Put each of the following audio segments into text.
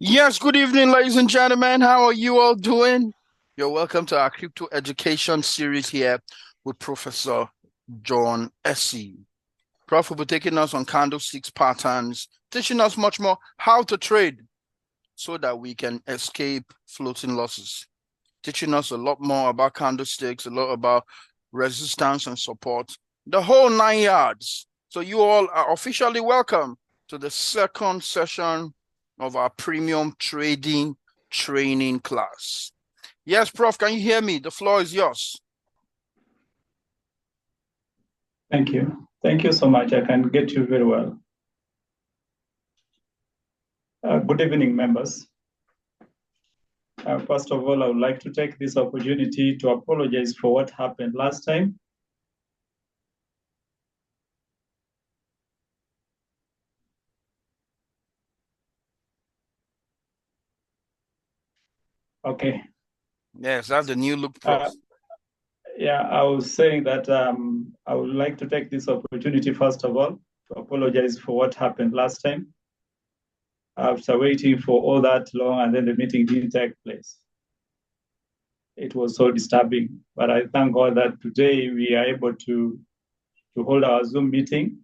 Yes, good evening, ladies and gentlemen. How are you all doing? You're welcome to our crypto education series here with Professor John Essy. Prof will be taking us on candlesticks patterns, teaching us much more how to trade so that we can escape floating losses. Teaching us a lot more about candlesticks, a lot about resistance and support, the whole 9 yards. So you all are officially welcome to the second session of our premium trading training class. Yes, Prof, can you hear me? The floor is yours. Thank you. Thank you so much. I can get you very well. Good evening, members. First of all, I would like to take this opportunity to apologize for what happened last time. Okay. Yes, that's the new look, Prof. Yeah, I was saying that I would like to take this opportunity, first of all, to apologize for what happened last time. After waiting for all that long and then the meeting didn't take place. It was so disturbing, but I thank God that today we are able to hold our Zoom meeting.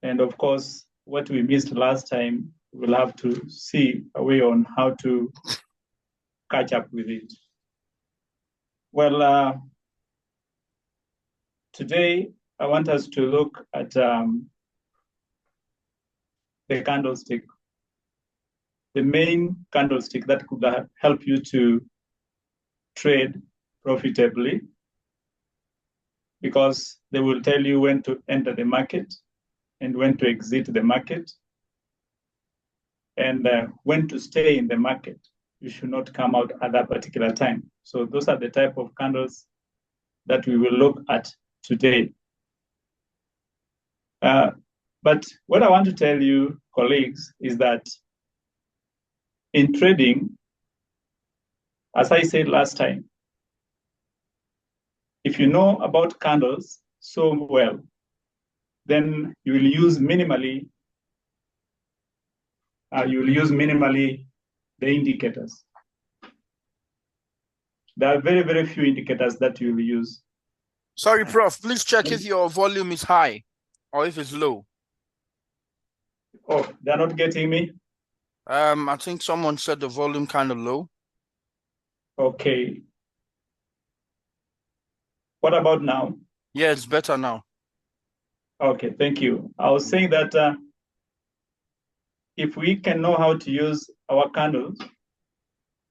And of course, what we missed last time, we'll have to see a way on how to catch up with it. Well, today I want us to look at the candlestick, the main candlestick that could help you to trade profitably, because they will tell you when to enter the market and when to exit the market, and when to stay in the market. You should not come out at that particular time. So those are the type of candles that we will look at today. But what I want to tell you, colleagues, is that in trading, as I said last time, if you know about candles so well, then you will use minimally the indicators. There are very, very few indicators that you will use. Sorry, Prof, please check if your volume is high or if it's low. Oh, they're not getting me? I think someone said the volume kind of low. Okay. What about now? Yeah, it's better now. Okay, thank you. I was saying that if we can know how to use our candles,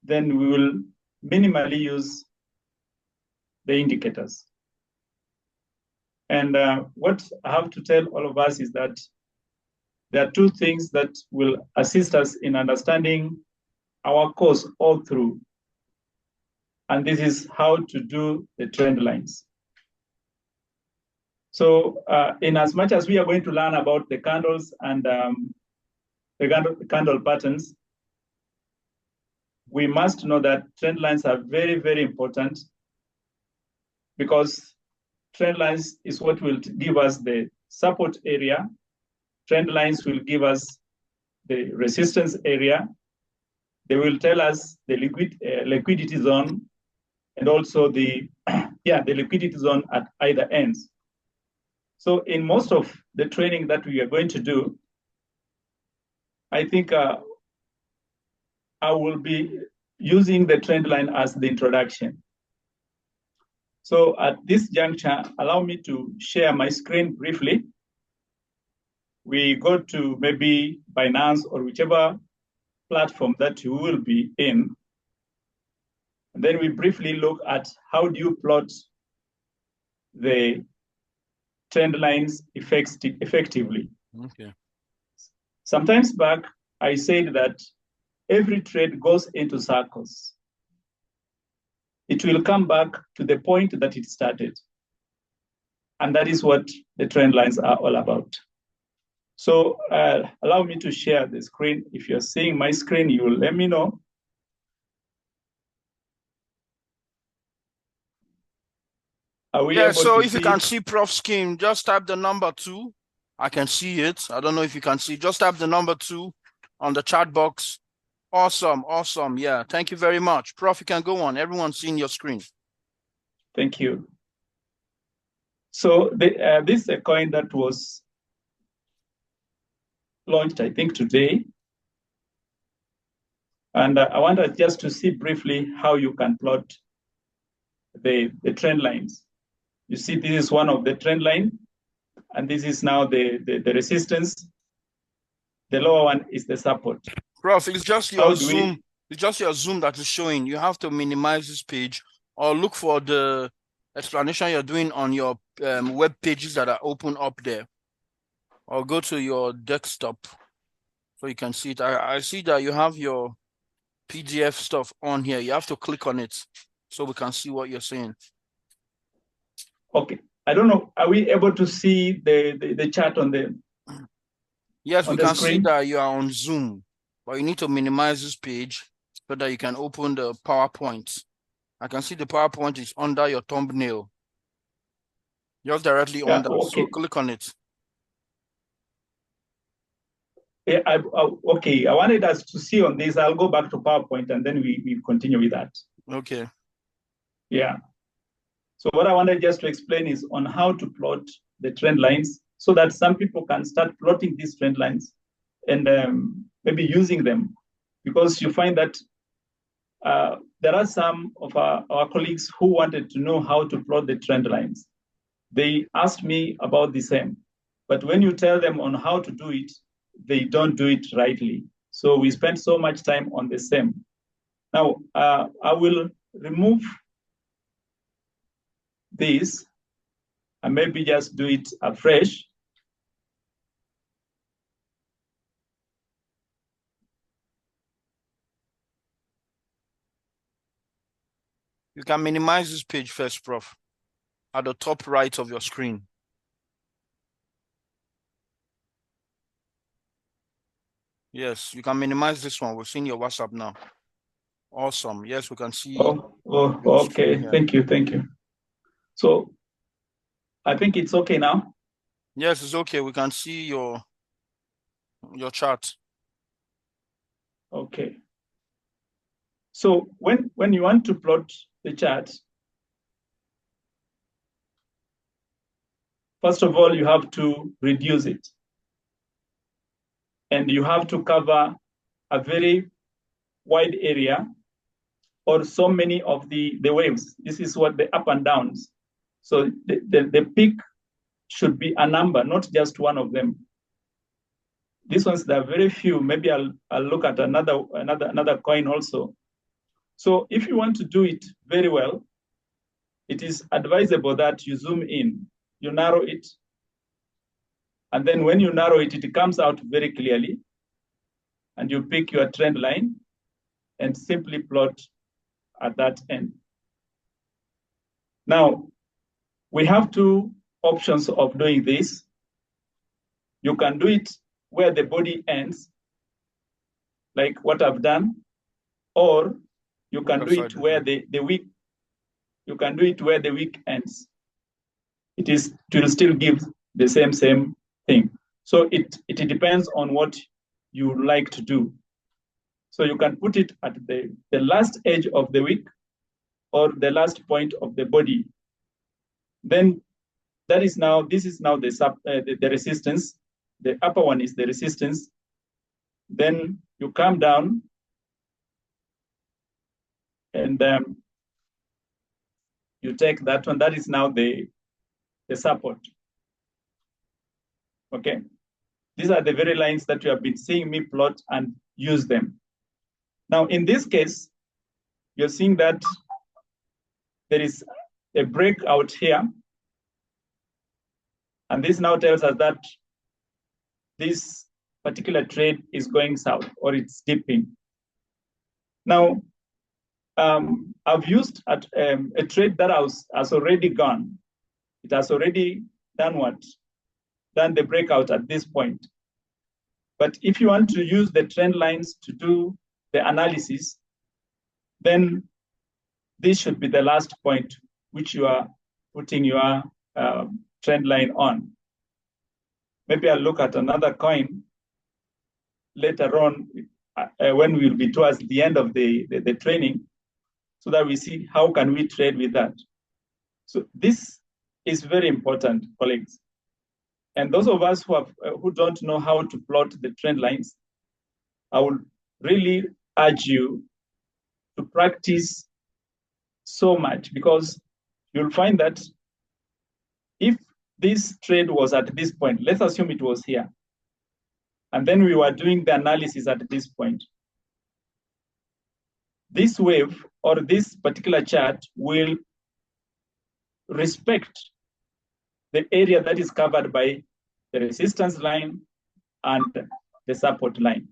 then we will minimally use the indicators. And what I have to tell all of us is that there are two things that will assist us in understanding our course all through. And this is how to do the trend lines. So in as much as we are going to learn about the candles and the candle patterns, we must know that trend lines are very, very important, because trend lines is what will give us the support area. Trend lines will give us the resistance area. They will tell us the liquidity zone, and also the liquidity zone at either ends. So in most of the training that we are going to do, I think I will be using the trend line as the introduction. So at this juncture, allow me to share my screen briefly. We go to maybe Binance or whichever platform that you will be in. And then we briefly look at how do you plot the trend lines effectively. Okay. Sometimes back, I said that every trade goes into circles. It will come back to the point that it started. And that is what the trend lines are all about. So allow me to share the screen. If you're seeing my screen, you will let me know. Are we able so to if see you can it? see Prof scheme, just type the number 2. I can see it. I don't know if you can see. Just type the number 2 on the chat box. Awesome, awesome. Yeah, thank you very much. Prof, you can go on. Everyone's seeing your screen. Thank you. So this is a coin that was launched, I think, today. And I wanted just to see briefly how you can plot the trend lines. You see, this is one of the trend line, and this is now the resistance. The lower one is the support. Prof, it's just your Zoom. It's just your Zoom that is showing. You have to minimize this page or look for the explanation you're doing on your web pages that are open up there. Or go to your desktop so you can see it. I see that you have your PDF stuff on here. You have to click on it so we can see what you're saying. Okay. I don't know. Are we able to see the chart on the Yes, we can see that you are on Zoom, but you need to minimize this page so that you can open the PowerPoint. I can see the PowerPoint is under your thumbnail. Just directly under. Okay. So click on it. Yeah, okay. I wanted us to see on this. I'll go back to PowerPoint and then we continue with that. Okay. Yeah. So what I wanted just to explain is on how to plot the trend lines so that some people can start plotting these trend lines and maybe using them, because you find that there are some of our colleagues who wanted to know how to plot the trend lines. They asked me about the same, but when you tell them on how to do it, they don't do it rightly. So we spend so much time on the same. Now, I will remove this and maybe just do it afresh. You can minimize this page first, Prof, at the top right of your screen. Yes, you can minimize this one. We're seeing your WhatsApp now. Awesome. Yes, we can see. Okay. Thank you. Thank you. So I think it's okay now. Yes, it's okay. We can see your chart. Okay. So when you want to plot the chart, first of all, you have to reduce it. And you have to cover a very wide area or so many of the waves. This is what the up and downs. So the peak should be a number, not just one of them. These ones, there are very few. Maybe I'll look at another coin also. So if you want to do it very well, it is advisable that you zoom in, you narrow it. And then when you narrow it, it comes out very clearly. And you pick your trend line and simply plot at that end. Now, we have two options of doing this. You can do it where the body ends, like what I've done, or you can do it where the wick. You can do it where the wick ends. It will still give the same thing. So it depends on what you like to do. So you can put it at the last edge of the wick or the last point of the body. Then this is now the resistance. The upper one is the resistance. Then you come down and you take that one. That is now the support. Okay. These are the very lines that you have been seeing me plot and use them. Now, in this case, you're seeing that there is a breakout here. And this now tells us that this particular trade is going south or it's dipping. Now, I've used a trade that has already gone. It has already done what? Done the breakout at this point. But if you want to use the trend lines to do the analysis, then this should be the last point which you are putting your trend line on. Maybe I'll look at another coin. later on when we'll be towards the end of the training, so that we see how can we trade with that. So this is very important, colleagues. And those of us who don't know how to plot the trend lines, I would really urge you to practice so much, because you'll find that if this trade was at this point, let's assume it was here, and then we were doing the analysis at this point, this wave or this particular chart will respect the area that is covered by the resistance line and the support line.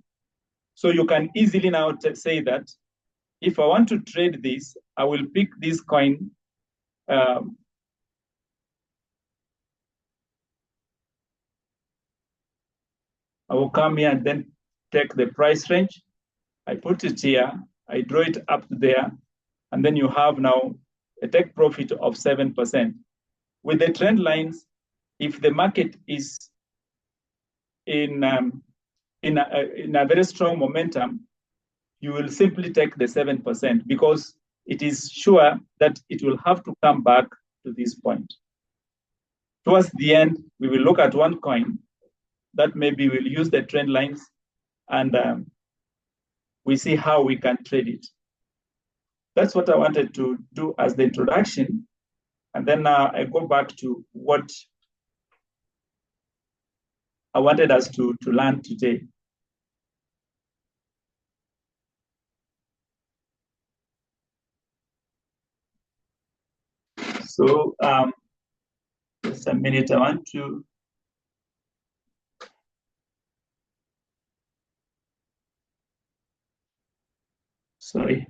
So you can easily now say that if I want to trade this, I will pick this coin. I will come here and then take the price range. I put it here, I draw it up there, and then you have now a take profit of 7%. With the trend lines, if the market is in a very strong momentum, you will simply take the 7%, because it is sure that it will have to come back to this point. Towards the end, we will look at one coin that maybe we'll use the trend lines, and we see how we can trade it. That's what I wanted to do as the introduction. And then I go back to what I wanted us to learn today. So just a minute, I want to. Sorry.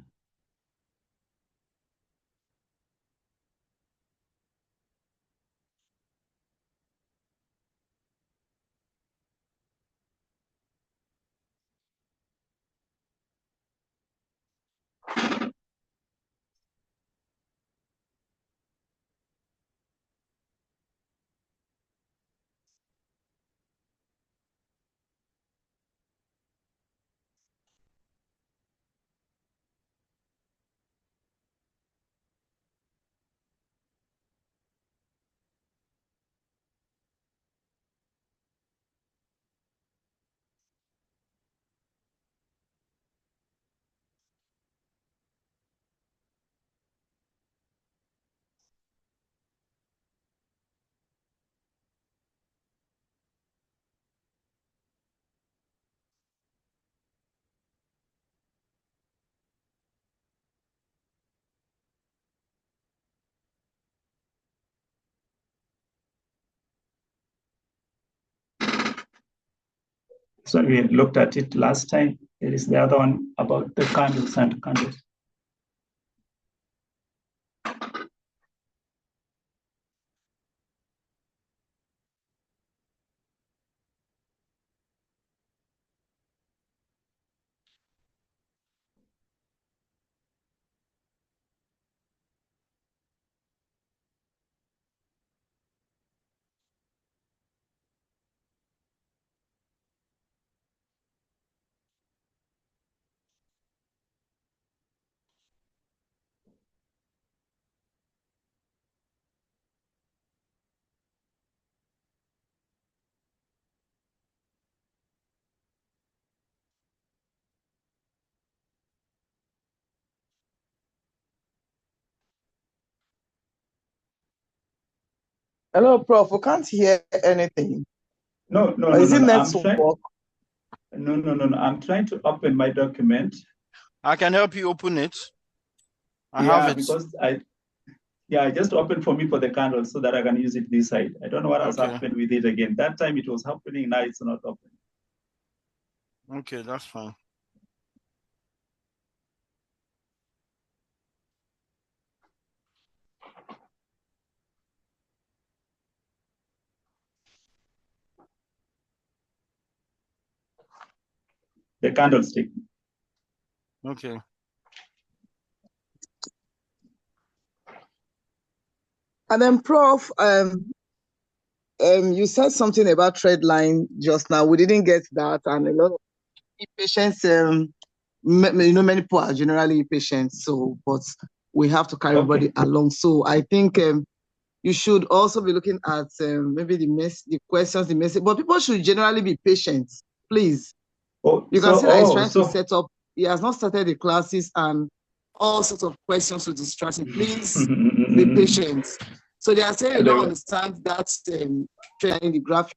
So we looked at it last time. There is the other one about the candles and candles. Hello, Prof. We can't hear anything. No. Is it network? No. I'm trying to open my document. I can help you open it. I have it. Because I just opened for me for the candles so that I can use it this side. I don't know what has happened with it again. That time it was happening, now it's not open. Okay, that's fine. The candlestick. Okay. And then, Prof, you said something about trend line just now. We didn't get that, and a lot Patients, many people are generally impatient, so but we have to carry everybody along. So I think you should also be looking at maybe the questions, the message, but people should generally be patient, please. You can see that he's trying to set up. He has not started the classes and all sorts of questions to distract him. Please be patient. So they are saying you don't understand that in the graph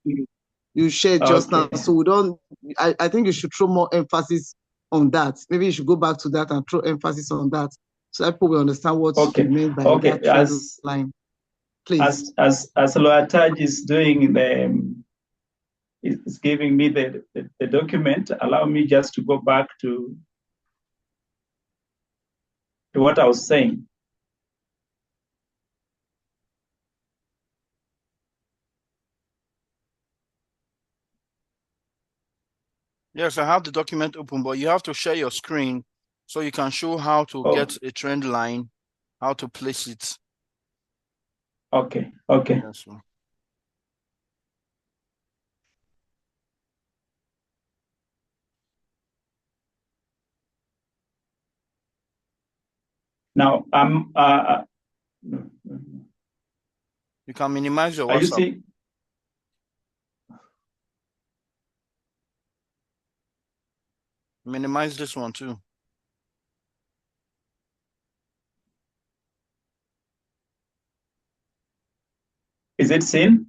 you shared just now. So we don't. I think you should throw more emphasis on that. Maybe you should go back to that and throw emphasis on that, so that people will understand what you meant by that trend line. Please. As lawyertaj is doing is giving me the document, allow me just to go back to what I was saying. Yes, I have the document open, but you have to share your screen so you can show how to get a trend line, how to place it. Okay. Yes, sir. Now, you can minimize your WhatsApp. Are you seeing? Minimize this one too. Is it seen?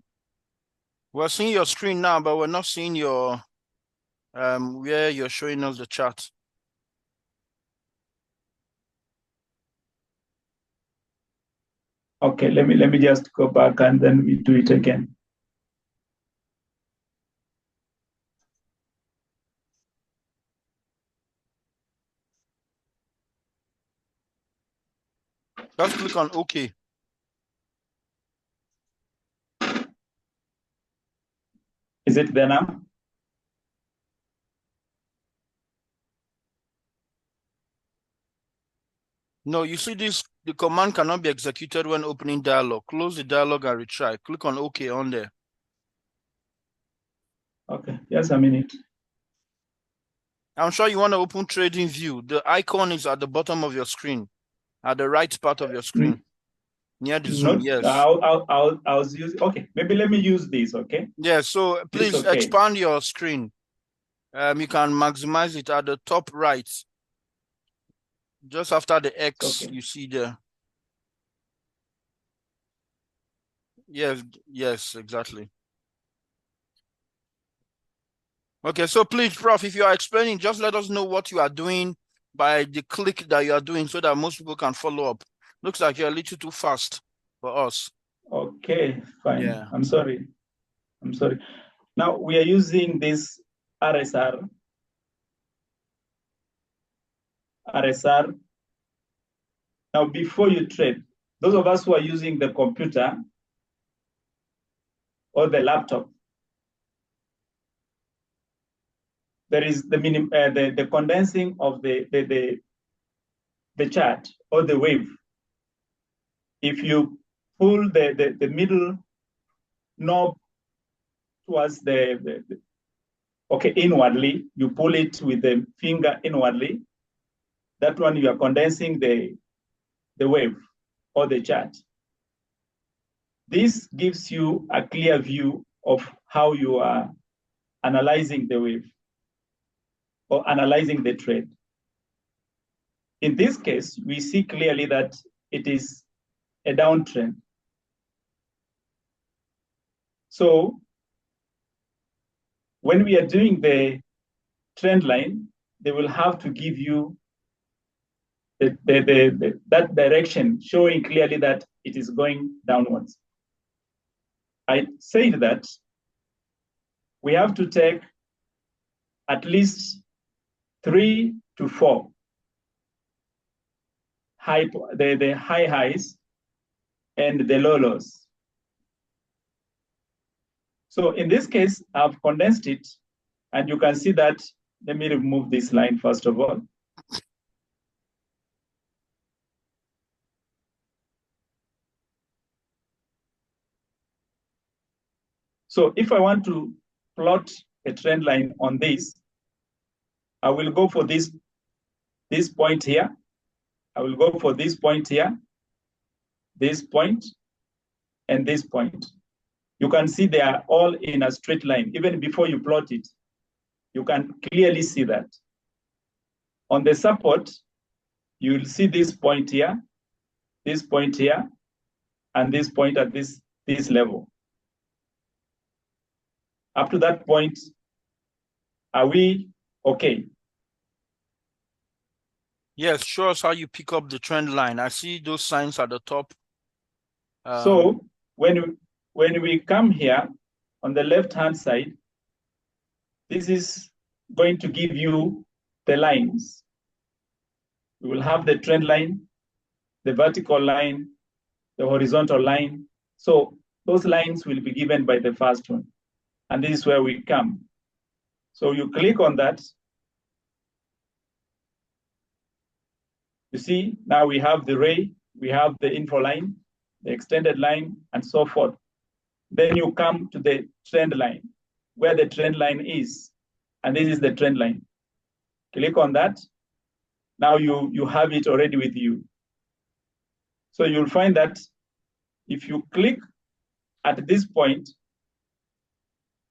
We're seeing your screen now, but we're not seeing your where you're showing us the chart. Okay, let me just go back and then we do it again. Just click on OK. Is it there now? No, you see this, the command cannot be executed when opening dialog. Close the dialog and retry. Click on OK on there. Okay, just a minute. I'm sure you want to open trading view. The icon is at the bottom of your screen, at the right part of your screen. Near the zoom, yes. I was using, okay, maybe let me use this, okay? Yeah, so please expand your screen. You can maximize it at the top right. Just after the X, you see there. Yes, exactly. Okay, so please, Prof, if you are explaining, just let us know what you are doing by the click that you are doing so that most people can follow up. Looks like you're a little too fast for us. Okay, fine. Yeah. I'm sorry. Now we are using this RSR. Now, before you trade, those of us who are using the computer or the laptop, there is the condensing of the chart or the wave. If you pull the middle knob towards inwardly, you pull it with the finger inwardly, that one you are condensing the wave or the chart. This gives you a clear view of how you are analyzing the wave or analyzing the trade. In this case, we see clearly that it is a downtrend. So when we are doing the trend line, they will have to give you that direction, showing clearly that it is going downwards. I said that we have to take at least 3 to 4 the high highs and the low lows. So in this case, I've condensed it, and you can see that. Let me remove this line first of all. So if I want to plot a trend line on this, I will go for this point here. I will go for this point here, this point, and this point. You can see they are all in a straight line. Even before you plot it, you can clearly see that. On the support, you will see this point here, and this point at this level. Up to that point, are we okay? Yes, show us how you pick up the trend line. I see those signs at the top. So when we come here on the left-hand side, this is going to give you the lines. We will have the trend line, the vertical line, the horizontal line. So those lines will be given by the first one. And this is where we come. So you click on that. You see, now we have the ray, we have the info line, the extended line, and so forth. Then you come to the trend line, where the trend line is. And this is the trend line. Click on that. Now you have it already with you. So you'll find that if you click at this point,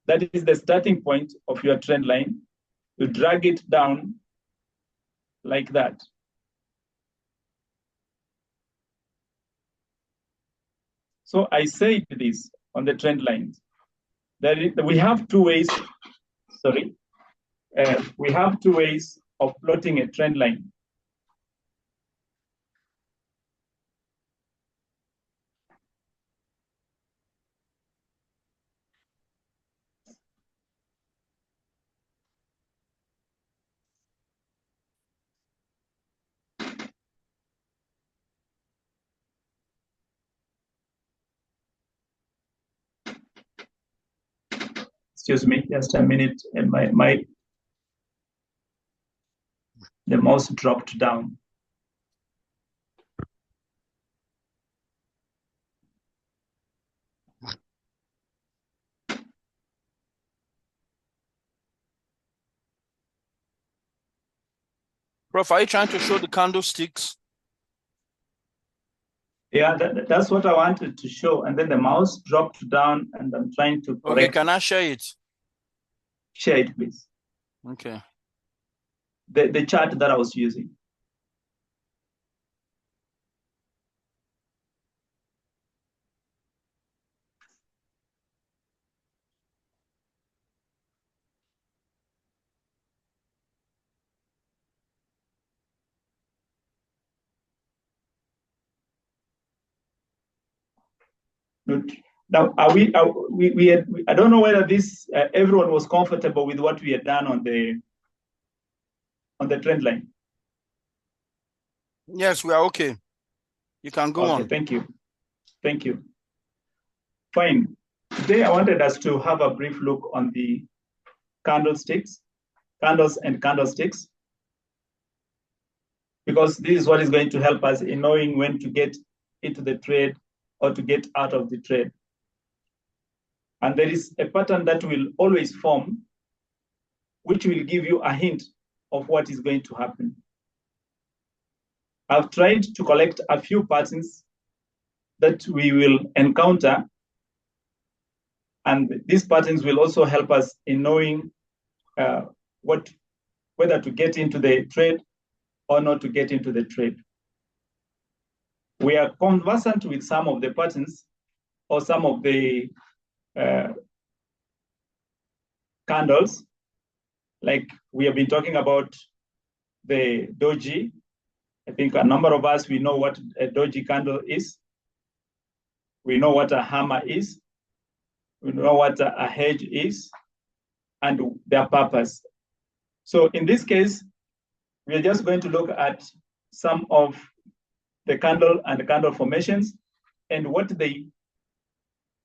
that is the starting point of your trend line. You drag it down like that. So I said this on the trend lines. We have two ways, we have two ways of plotting a trend line. Excuse me, just a minute, and the mouse dropped down. Prof, are you trying to show the candlesticks? Yeah, that's what I wanted to show. And then the mouse dropped down, and I'm trying to correct. Okay, can I share it? Share it, please. Okay. The chart that I was using. Good. Now, I don't know whether this everyone was comfortable with what we had done on the trend line. Yes, we are okay. You can go on. Thank you. Thank you. Fine. Today, I wanted us to have a brief look on the candlesticks, candles and candlesticks, because this is what is going to help us in knowing when to get into the trade or to get out of the trade. And there is a pattern that will always form, which will give you a hint of what is going to happen. I've tried to collect a few patterns that we will encounter, and these patterns will also help us in knowing whether to get into the trade or not to get into the trade. We are conversant with some of the patterns or some of the candles, like we have been talking about the doji. I think a number of us, we know what a doji candle is. We know what a hammer is. We know what a hedge is and their purpose. So in this case, we are just going to look at some of the candle and the candle formations and what they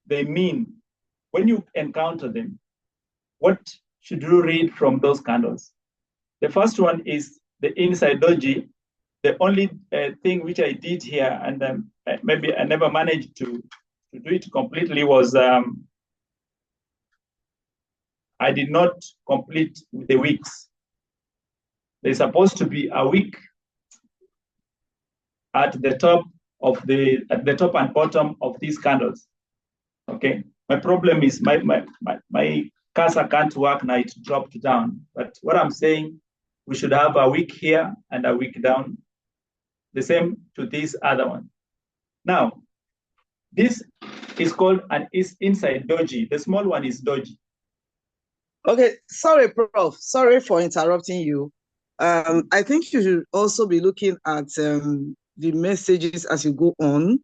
mean. When you encounter them, what should you read from those candles? The first one is the inside doji. The only thing which I did here, and maybe I never managed to do it completely, was I did not complete the wicks. there's supposed to be a wick at the top and bottom of these candles. Okay. My problem is my cursor can't work now, it dropped down. But what I'm saying, we should have a wick here and a wick down, the same to this other one. Now, this is called an inside doji. The small one is doji. Okay, sorry, Prof. Sorry for interrupting you. I think you should also be looking at the messages as you go on,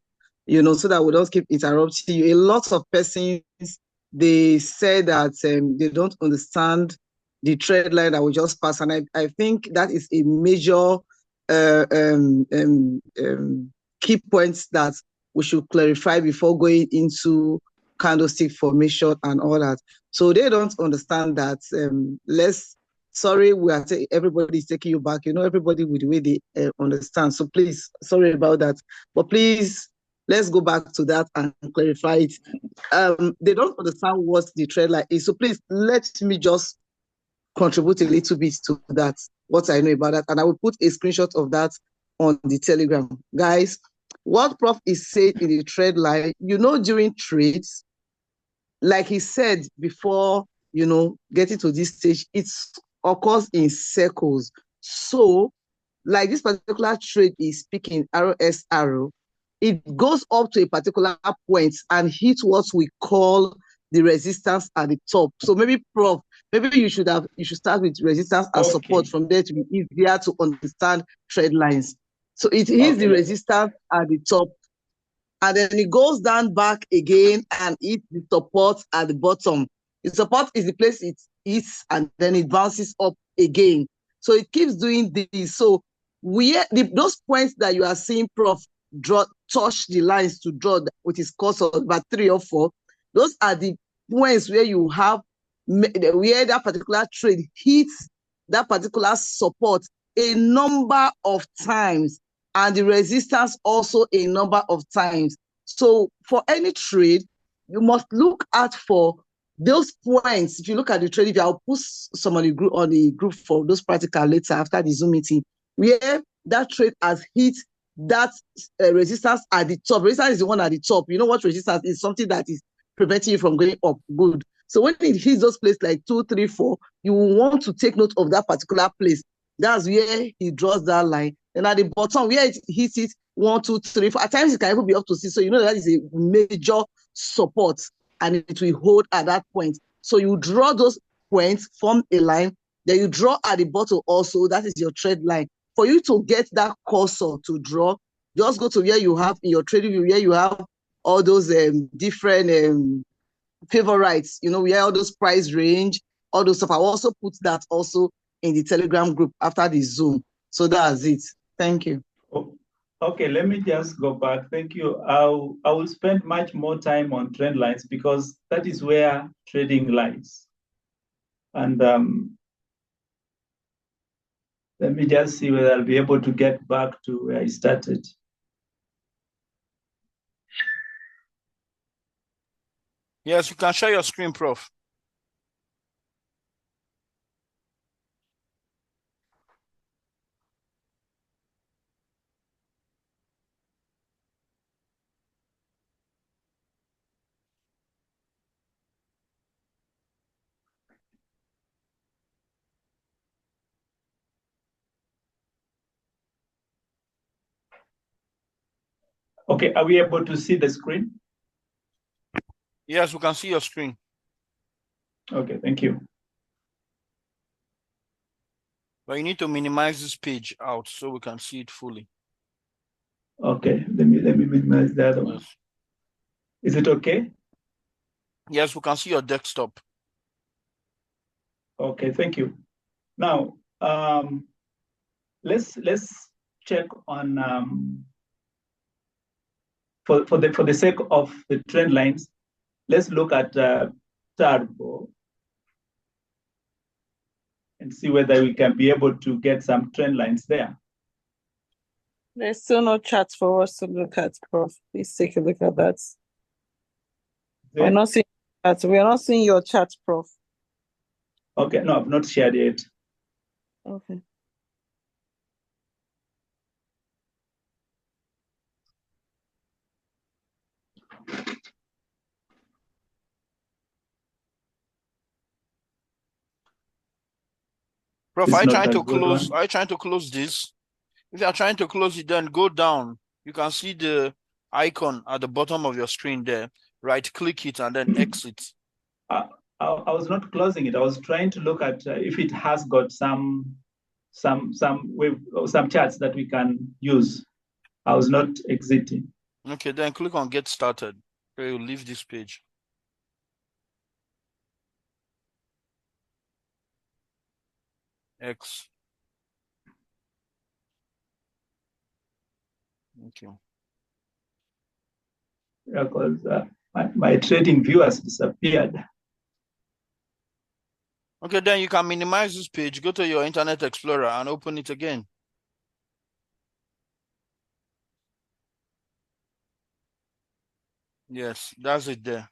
so that we don't keep interrupting you. A lot of persons, they say that they don't understand the trend line that we just passed, and I think that is a major key points that we should clarify before going into candlestick formation and all that. So they don't understand that. Sorry, everybody's taking you back. Everybody with the way they understand. So please, sorry about that. But please, let's go back to that and clarify it. They don't understand what the trend line is. So please, let me just contribute a little bit to that, what I know about that. And I will put a screenshot of that on the Telegram. Guys, what Prof is saying in the trend line, during trades, like he said before, getting to this stage, it occurs in circles. So, like this particular trade is speaking RS arrow, it goes up to a particular point and hits what we call the resistance at the top. So maybe Prof, maybe you should start with resistance and support from there to be easier to understand trend lines. So it hits the resistance at the top, and then it goes down back again and hits the support at the bottom. The support is the place it hits, and then it bounces up again. So it keeps doing this. So those points that you are seeing Prof touch the lines to draw, which is course of about 3 or 4, those are the points where you have where that particular trade hits that particular support a number of times, and the resistance also a number of times. So for any trade, you must look out for those points. If you look at the trade, I'll put some on the group for those practical later after the Zoom meeting, where that trade has hit that resistance at the top. Resistance is the one at the top. You know what resistance is? Something that is preventing you from going up. Good. So when it hits those places like 2, 3, 4, you will want to take note of that particular place. That's where he draws that line. And at the bottom, where it hits it, 1, 2, 3, 4. At times it can even be up to 6. So you know that is a major support, and it will hold at that point. So you draw those points, form a line. Then you draw at the bottom also. That is your trend line. For you to get that cursor to draw, just go to where you have in your trading view, where you have all those different favorites, where all those price range, all those stuff. I also put that also in the Telegram group after the Zoom. So that's it. Thank you. Okay, let me just go back. Thank you. I will spend much more time on trend lines because that is where trading lies. And let me just see whether I'll be able to get back to where I started. Yes, you can share your screen, Prof. Okay, are we able to see the screen? Yes, we can see your screen. Okay, thank you. But you need to minimize this page out so we can see it fully. Okay, let me minimize the other one. Yes. Is it okay? Yes, we can see your desktop. Okay, thank you. Now, let's check on for the sake of the trend lines. Let's look at Turbo and see whether we can be able to get some trend lines there. There's still no chart for us to look at, Prof. Please take a look at that. We're not seeing that. We are not seeing your chart, Prof. Okay, no, I've not shared yet. Okay. Prof, are you trying to close? Are you trying to close this? If you are trying to close it, then go down. You can see the icon at the bottom of your screen there. Right click it and then exit. I was not closing it. I was trying to look at if it has got some charts that we can use. I was not exiting. Okay, then click on Get Started. Okay, you'll leave this page. X. Okay. Yeah, because my trading view has disappeared. Okay, then you can minimize this page, go to your Internet Explorer and open it again. Yes, that's it there.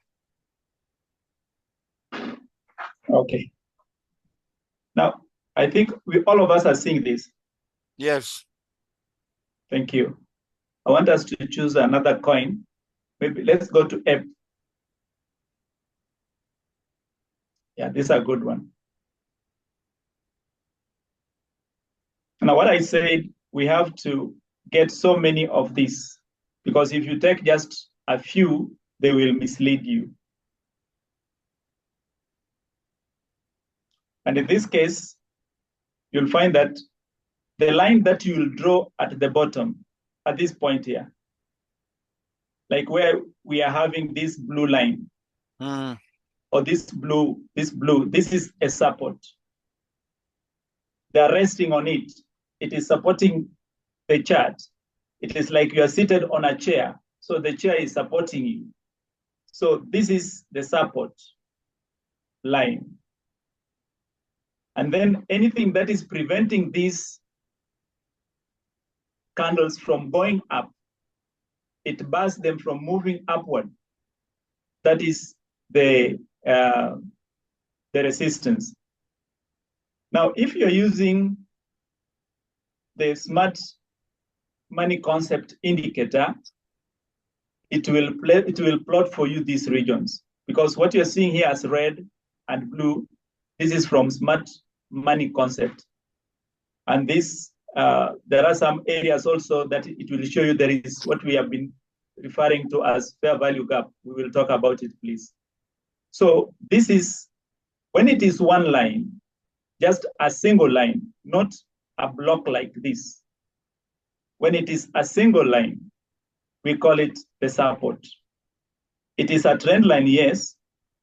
Okay. Now, I think all of us are seeing this. Yes. Thank you. I want us to choose another coin. Maybe let's go to F. Yeah, this is a good one. Now, what I said, we have to get so many of these, because if you take just a few, they will mislead you. And in this case, you'll find that the line that you will draw at the bottom, at this point here, like where we are having this blue line, or this blue, this is a support. They are resting on it. It is supporting the chart. It is like you are seated on a chair, so the chair is supporting you. So this is the support line. And then anything that is preventing these candles from going up, it bars them from moving upward. That is the resistance. Now, if you're using the smart money concept indicator, it will plot for you these regions, because what you're seeing here as red and blue, this is from smart money concept. And this, there are some areas also that it will show you there is what we have been referring to as fair value gap. We will talk about it, please. So this is, when it is one line, just a single line, not a block like this. When it is a single line, we call it the support. It is a trend line, yes,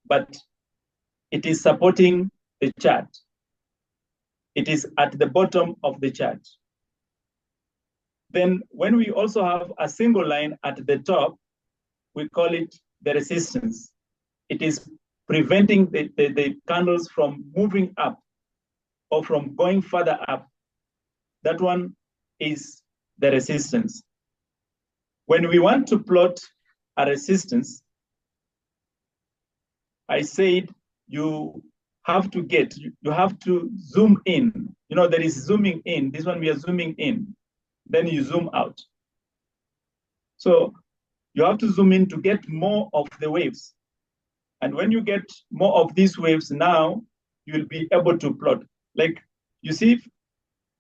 but it is supporting the chart. It is at the bottom of the chart. Then when we also have a single line at the top, we call it the resistance. It is preventing the candles from moving up or from going further up. That one is the resistance. When we want to plot a resistance, I said you have to zoom in. You know, there is zooming in. This one we are zooming in. Then you zoom out. So you have to zoom in to get more of the waves. And when you get more of these waves, now you'll be able to plot. Like, you see,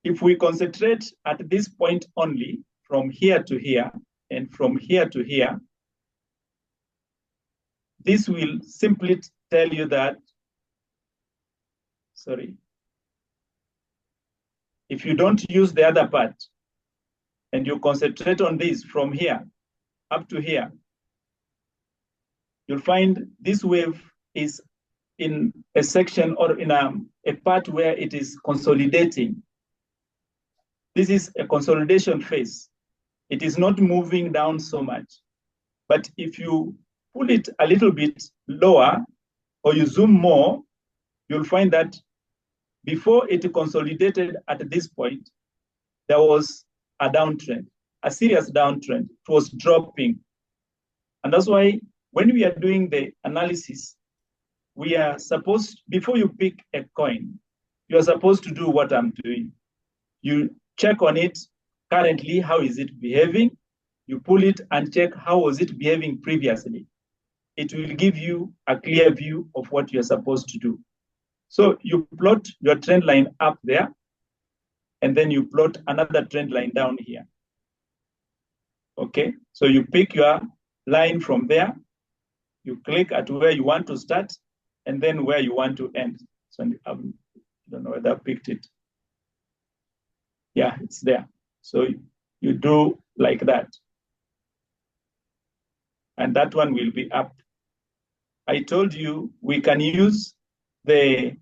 if we concentrate at this point only, from here to here, and from here to here, this will simply tell you that, sorry, if you don't use the other part, and you concentrate on this from here up to here, you'll find this wave is in a section or in a part where it is consolidating. This is a consolidation phase. It is not moving down so much. But if you pull it a little bit lower or you zoom more, you'll find that before it consolidated at this point, there was a downtrend, a serious downtrend. It was dropping. And that's why when we are doing the analysis, we are supposed, before you pick a coin, you're supposed to do what I'm doing. You check on it currently, how is it behaving? You pull it and check how was it behaving previously. It will give you a clear view of what you're supposed to do. So you plot your trend line up there, and then you plot another trend line down here. Okay, so you pick your line from there, you click at where you want to start, and then where you want to end. So I don't know whether I picked it. Yeah, it's there. So you do like that. And that one will be up. I told you we can use this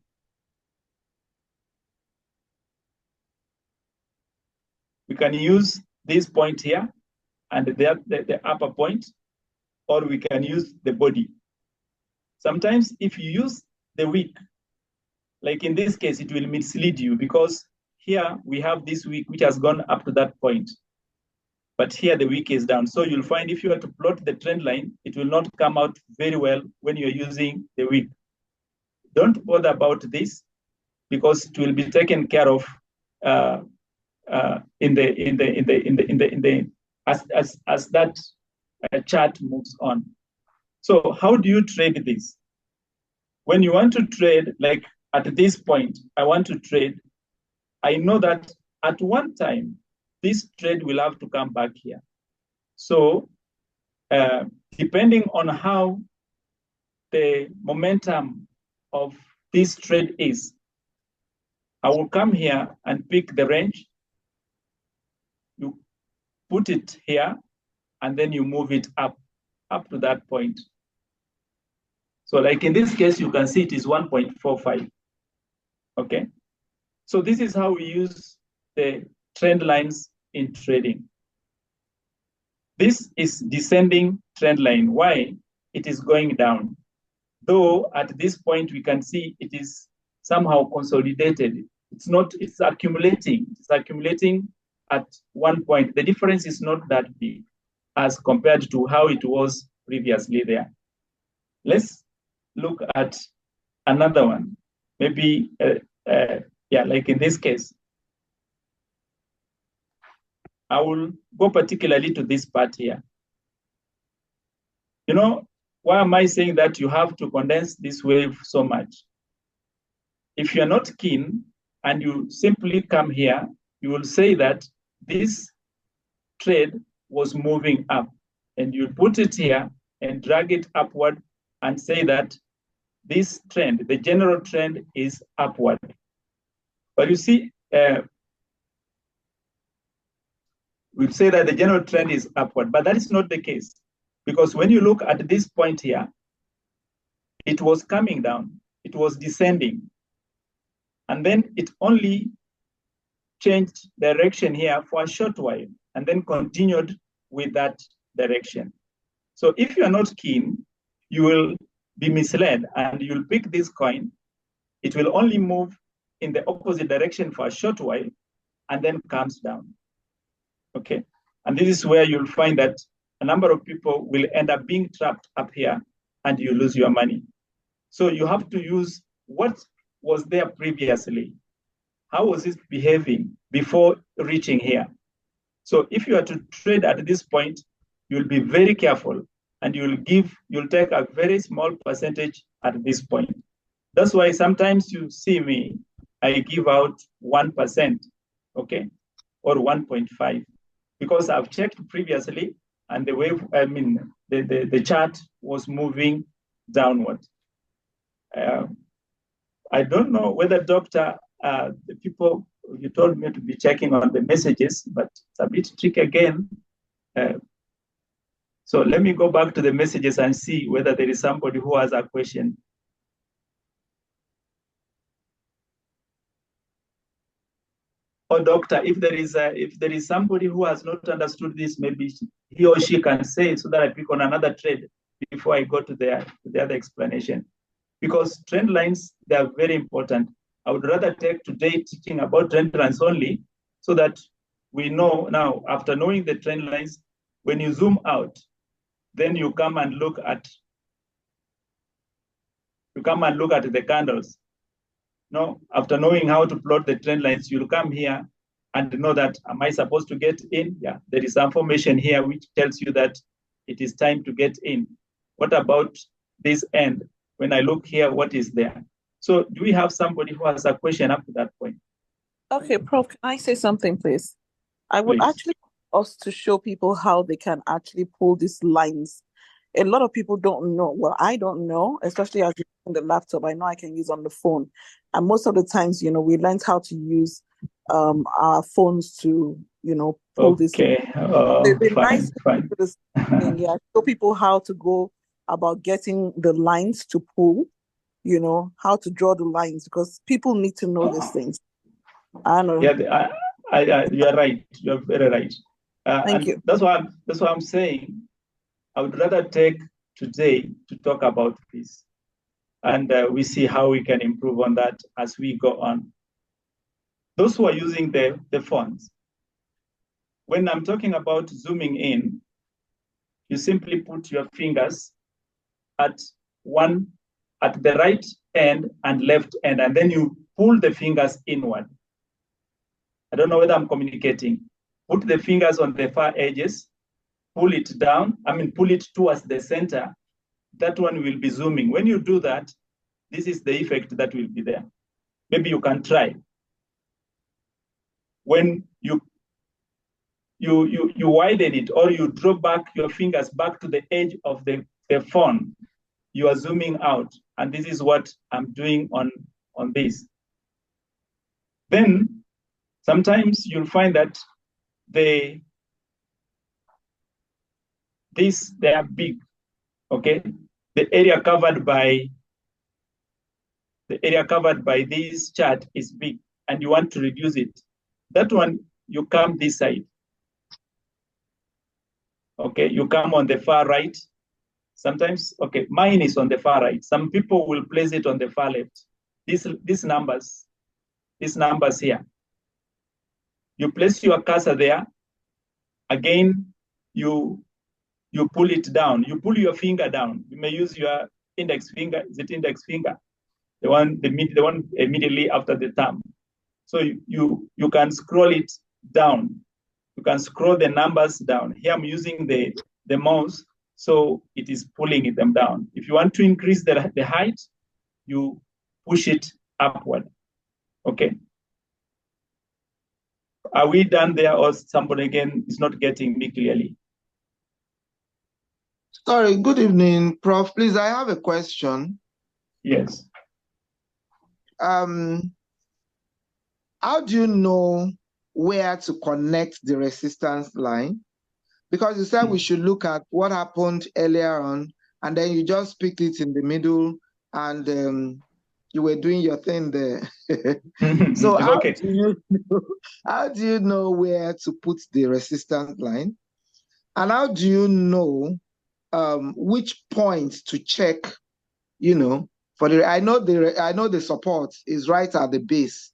point here and the upper point, or we can use the body. Sometimes if you use the wick, like in this case, it will mislead you because here we have this wick which has gone up to that point, but here the wick is down. So you'll find if you were to plot the trend line, it will not come out very well when you're using the wick. Don't bother about this because it will be taken care of as that chart moves on. So how do you trade this? When you want to trade, like at this point, I want to trade, I know that at one time, this trade will have to come back here. So depending on how the momentum of this trade is, I will come here and pick the range. You put it here, and then you move it up to that point. So like in this case, you can see it is 1.45, okay? So this is how we use the trend lines in trading. This is descending trend line. Why? It is going down. Though at this point, we can see it is somehow consolidated. It's accumulating. It's accumulating at one point. The difference is not that big as compared to how it was previously there. Let's look at another one. Maybe, like in this case. I will go particularly to this part here. You know, why am I saying that you have to condense this wave so much? If you're not keen and you simply come here, you will say that this trade was moving up, and you put it here and drag it upward and say that this trend, the general trend, is upward. But you see, we'll say that the general trend is upward, but that is not the case. Because when you look at this point here, it was coming down, it was descending. And then it only changed direction here for a short while and then continued with that direction. So if you're not keen, you will be misled and you'll pick this coin. It will only move in the opposite direction for a short while and then comes down. Okay, and this is where you'll find that a number of people will end up being trapped up here and you lose your money. So you have to use what was there previously. How was it behaving before reaching here? So if you are to trade at this point, you'll be very careful and you'll take a very small percentage at this point. That's why sometimes you see me, I give out 1%, okay, or 1.5. Because I've checked previously and the wave, the chart was moving downward. I don't know whether the people, you told me to be checking on the messages, but it's a bit tricky again. So let me go back to the messages and see whether there is somebody who has a question. Oh, doctor, if there is somebody who has not understood this, maybe he or she can say it so that I pick on another trade before I go to the other explanation. Because trend lines, they are very important. I would rather take today teaching about trend lines only so that we know now, after knowing the trend lines, when you zoom out, then you come and look at the candles. No, after knowing how to plot the trend lines, you'll come here and know that, am I supposed to get in? Yeah, there is information here which tells you that it is time to get in. What about this end? When I look here, what is there? So do we have somebody who has a question up to that point? Okay, Prof, can I say something, please? I would Please. actually like us to show people how they can actually pull these lines. A lot of people don't know. Well, I don't know, especially as using the laptop. I know I can use on the phone. And most of the times, we learned how to use our phones to, pull this. Okay. The nice Fine. to this thing, yeah, show people how to go about getting the lines to pull, how to draw the lines, because people need to know these things. I know. Yeah, you are right. You are very right. Thank you. That's why I'm saying I would rather take today to talk about this, and we see how we can improve on that as we go on. Those who are using the phones, when I'm talking about zooming in, you simply put your fingers at the right end and left end, and then you pull the fingers inward. I don't know whether I'm communicating. Put the fingers on the far edges, pull it down, pull it towards the center. That one will be zooming. When you do that, this is the effect that will be there. Maybe you can try. When you widen it, or you draw back your fingers back to the edge of the phone, you are zooming out. And this is what I'm doing on this. Then sometimes you'll find that they are big, okay? The area covered by this chart is big, and you want to reduce it. That one, you come this side. Okay, you come on the far right. Sometimes, okay, mine is on the far right. Some people will place it on the far left. These numbers here. You place your cursor there. Again, you pull it down. You pull your finger down. You may use your index finger. Is it index finger? The one immediately after the thumb. So you can scroll it down. You can scroll the numbers down. Here I'm using the mouse, so it is pulling them down. If you want to increase the height, you push it upward. Okay. Are we done there, or somebody again is not getting me clearly? Sorry, good evening, Prof. Please, I have a question. Yes. How do you know where to connect the resistance line? Because you said we should look at what happened earlier on, and then you just picked it in the middle, and you were doing your thing there. So how do you know where to put the resistance line? And how do you know which point to check, for I know the support is right at the base,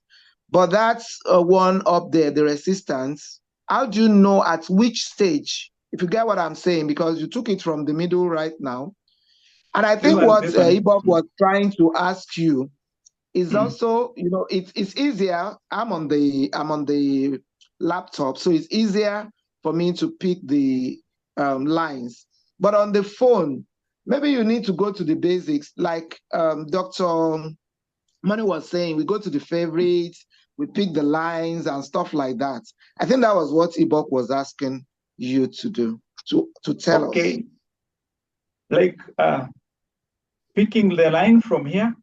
but that's one up there, the resistance. How do you know at which stage, if you get what I'm saying, because you took it from the middle right now? And I think what Ibok was trying to ask you is also, it's easier. I'm on the laptop, so it's easier for me to pick the lines. But on the phone, maybe you need to go to the basics, like Dr. Manu was saying, we go to the favorites, we pick the lines and stuff like that. I think that was what Ibok was asking you to do, to tell us. Okay. Like picking the line from here?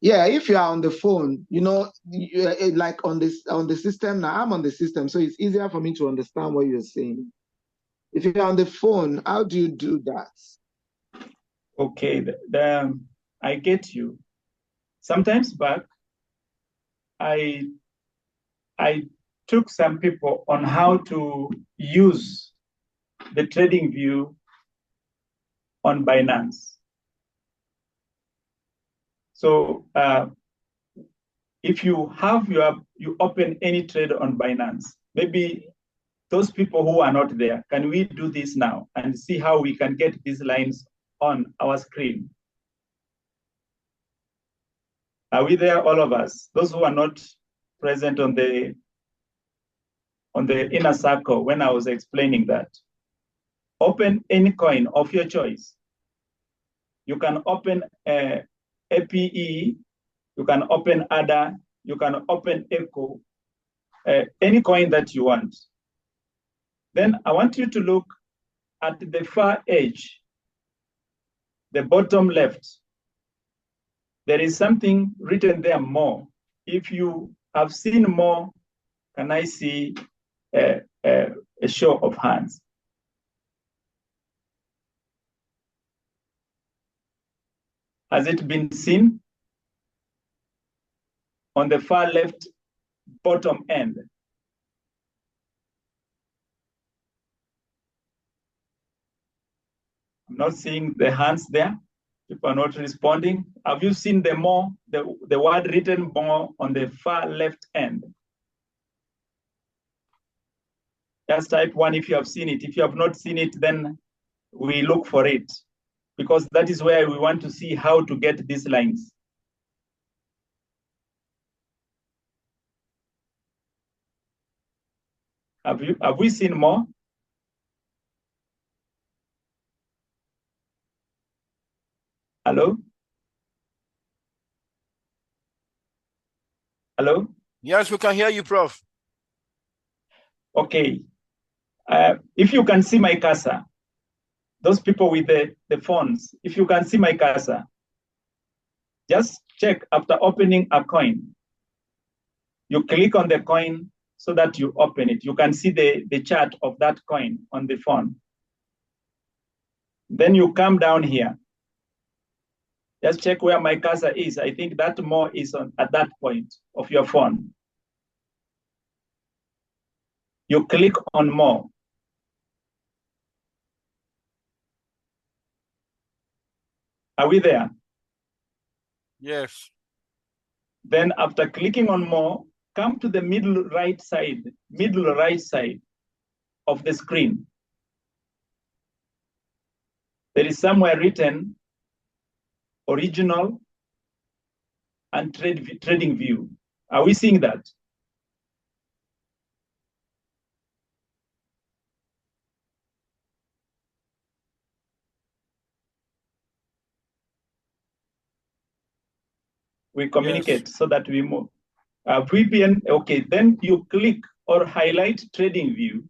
Yeah, if you are on the phone, like on the system now, I'm on the system, so it's easier for me to understand what you're saying. If you're on the phone, how do you do that? Okay, I get you. Sometimes back, I took some people on how to use the trading view on Binance. So if you open any trade on Binance, maybe those people who are not there, can we do this now and see how we can get these lines on our screen? Are we there, all of us? Those who are not present on the inner circle when I was explaining that. Open any coin of your choice. You can open APE, you can open ADA, you can open ECHO, any coin that you want. Then I want you to look at the far edge, the bottom left. There is something written there, more. If you have seen more, can I see a show of hands? Has it been seen? On the far left bottom end. I'm not seeing the hands there. People are not responding. Have you seen the more, the word written more on the far left end? Just type 1 if you have seen it. If you have not seen it, then we look for it, because that is where we want to see how to get these lines. Have we seen more? Hello? Hello? Yes, we can hear you, Prof. Okay. If you can see my cursor, those people with the phones, if you can see my cursor, just check after opening a coin. You click on the coin so that you open it. You can see the chart of that coin on the phone. Then you come down here. Just check where my cursor is. I think that more is at that point of your phone. You click on more. Are we there? Yes. Then after clicking on more, come to the middle right side of the screen. There is somewhere written original and trading view. Are we seeing that? We communicate so that we move. VPN, okay, then you click or highlight trading view.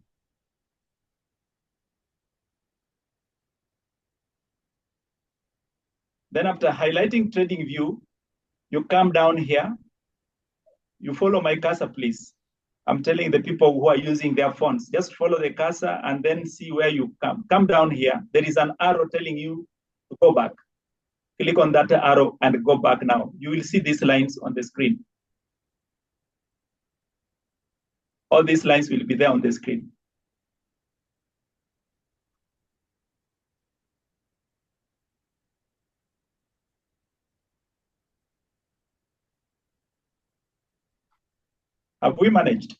Then after highlighting trading view, you come down here. You follow my cursor, please. I'm telling the people who are using their phones, just follow the cursor and then see where you come. Come down here. There is an arrow telling you to go back. Click on that arrow and go back now. You will see these lines on the screen. All these lines will be there on the screen. Have we managed?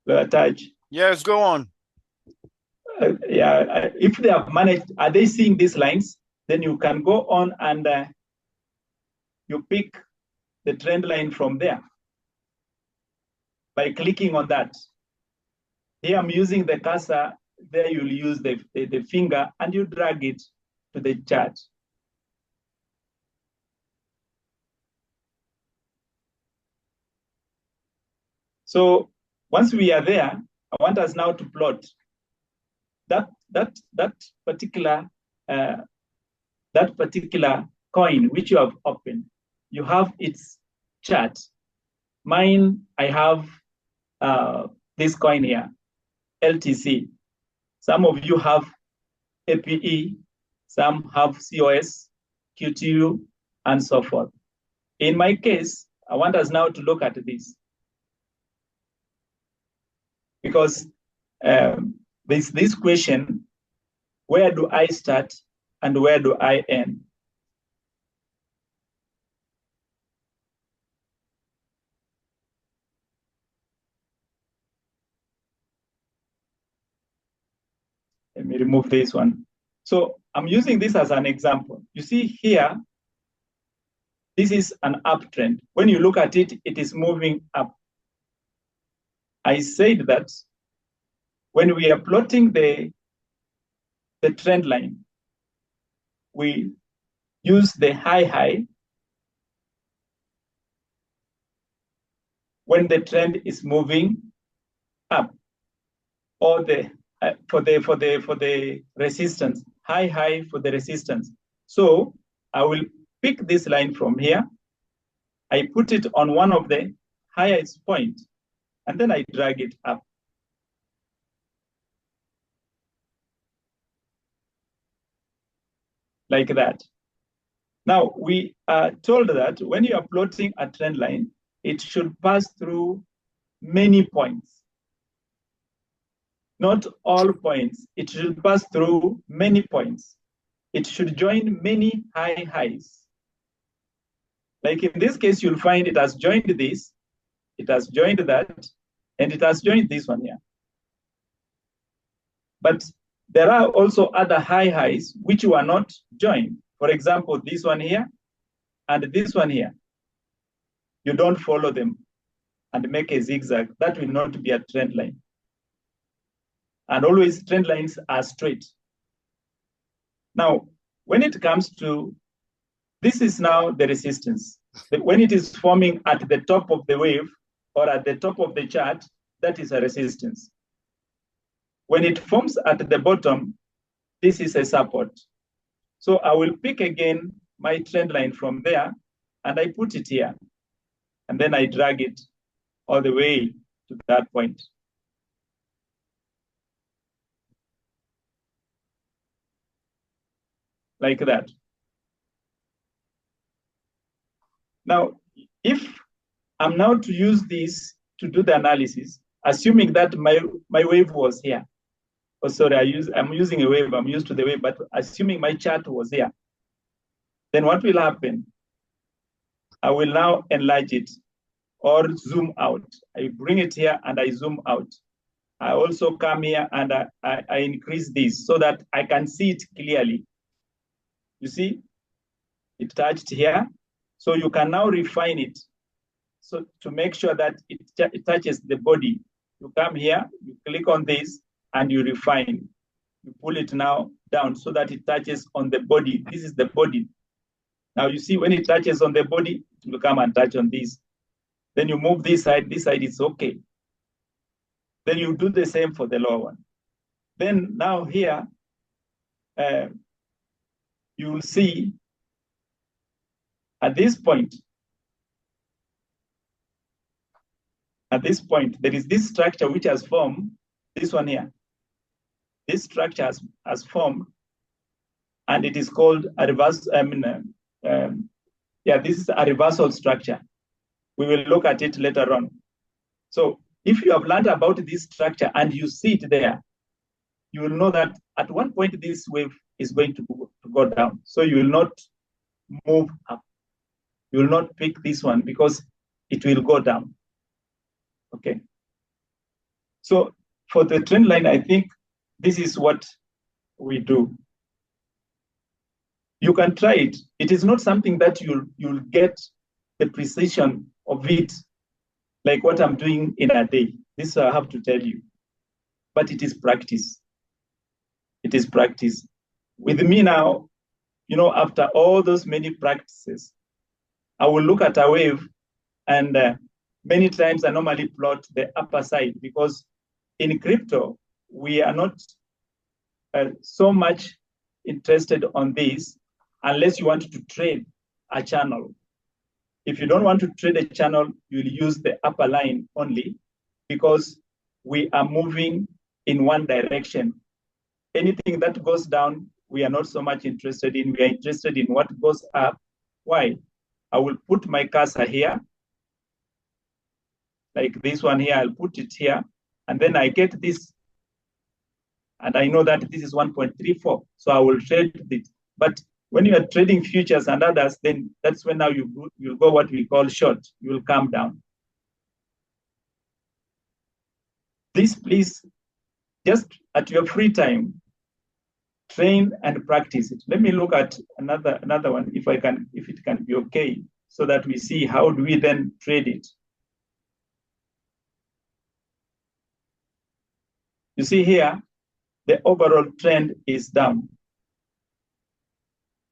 Lawyertaj. Yes, go on. If they have managed, are they seeing these lines? Then you can go on and you pick the trend line from there by clicking on that. Here I'm using the cursor. There you'll use the finger and you drag it to the chart. So once we are there, I want us now to plot that particular coin which you have opened. You have its chart. Mine, I have this coin here, LTC. Some of you have APE, some have COS, QTU, and so forth. In my case, I want us now to look at this, because this question, where do I start and where do I end? Let me remove this one. So I'm using this as an example. You see here, this is an uptrend. When you look at it, it is moving up. I said that when we are plotting the trend line, we use the high when the trend is moving up, or for the resistance, high for the resistance. So I will pick this line from here. I put it on one of the highest point, and then I drag it up. Like that. Now, we are told that when you are plotting a trend line, it should pass through many points. Not all points. It should pass through many points. It should join many highs. Like in this case, you'll find it has joined this, it has joined that, and it has joined this one here. But there are also other highs which were not joined. For example, this one here and this one here. You don't follow them and make a zigzag. That will not be a trend line. And always trend lines are straight. Now, when it comes to, this is now the resistance. When it is forming at the top of the wave or at the top of the chart, that is a resistance. When it forms at the bottom, this is a support. So I will pick again my trend line from there, and I put it here. And then I drag it all the way to that point. Like that. Now, if I'm now to use this to do the analysis, assuming that my wave was here. Oh, sorry, I'm using a wave, I'm used to the wave, but assuming my chart was here, then what will happen? I will now enlarge it or zoom out. I bring it here and I zoom out. I also come here and I increase this so that I can see it clearly. You see, it touched here. So you can now refine it. So to make sure that it touches the body, you come here, you click on this, and you refine. You pull it now down so that it touches on the body. This is the body. Now you see when it touches on the body, it will come and touch on this. Then you move this side it's okay. Then you do the same for the lower one. Then now here, you will see at this point, there is this structure which has formed, this one here. This structure has formed, and it is called a reverse, this is a reversal structure. We will look at it later on. So if you have learned about this structure and you see it there, you will know that at one point this wave is going to go down. So you will not move up. You will not pick this one because it will go down. Okay. So for the trend line, I think this is what we do. You can try it. It is not something that you'll get the precision of it like what I'm doing in a day. This I have to tell you. But it is practice. It is practice. With me now, you know, after all those many practices, I will look at a wave, and many times I normally plot the upper side, because in crypto, we are not so much interested on this unless you want to trade a channel. If you don't want to trade a channel, you'll use the upper line only, because we are moving in one direction. Anything that goes down, we are not so much interested in. We are interested in what goes up. Why? I will put my cursor here, like this one here. I'll put it here, and then I get this, and I know that this is 1.34, so I will trade it. But when you are trading futures and others, then that's when now you'll go what we call short. You will come down. This, please, just at your free time, train and practice it. Let me look at another one, if it can be okay, so that we see how do we then trade it. You see here, the overall trend is down.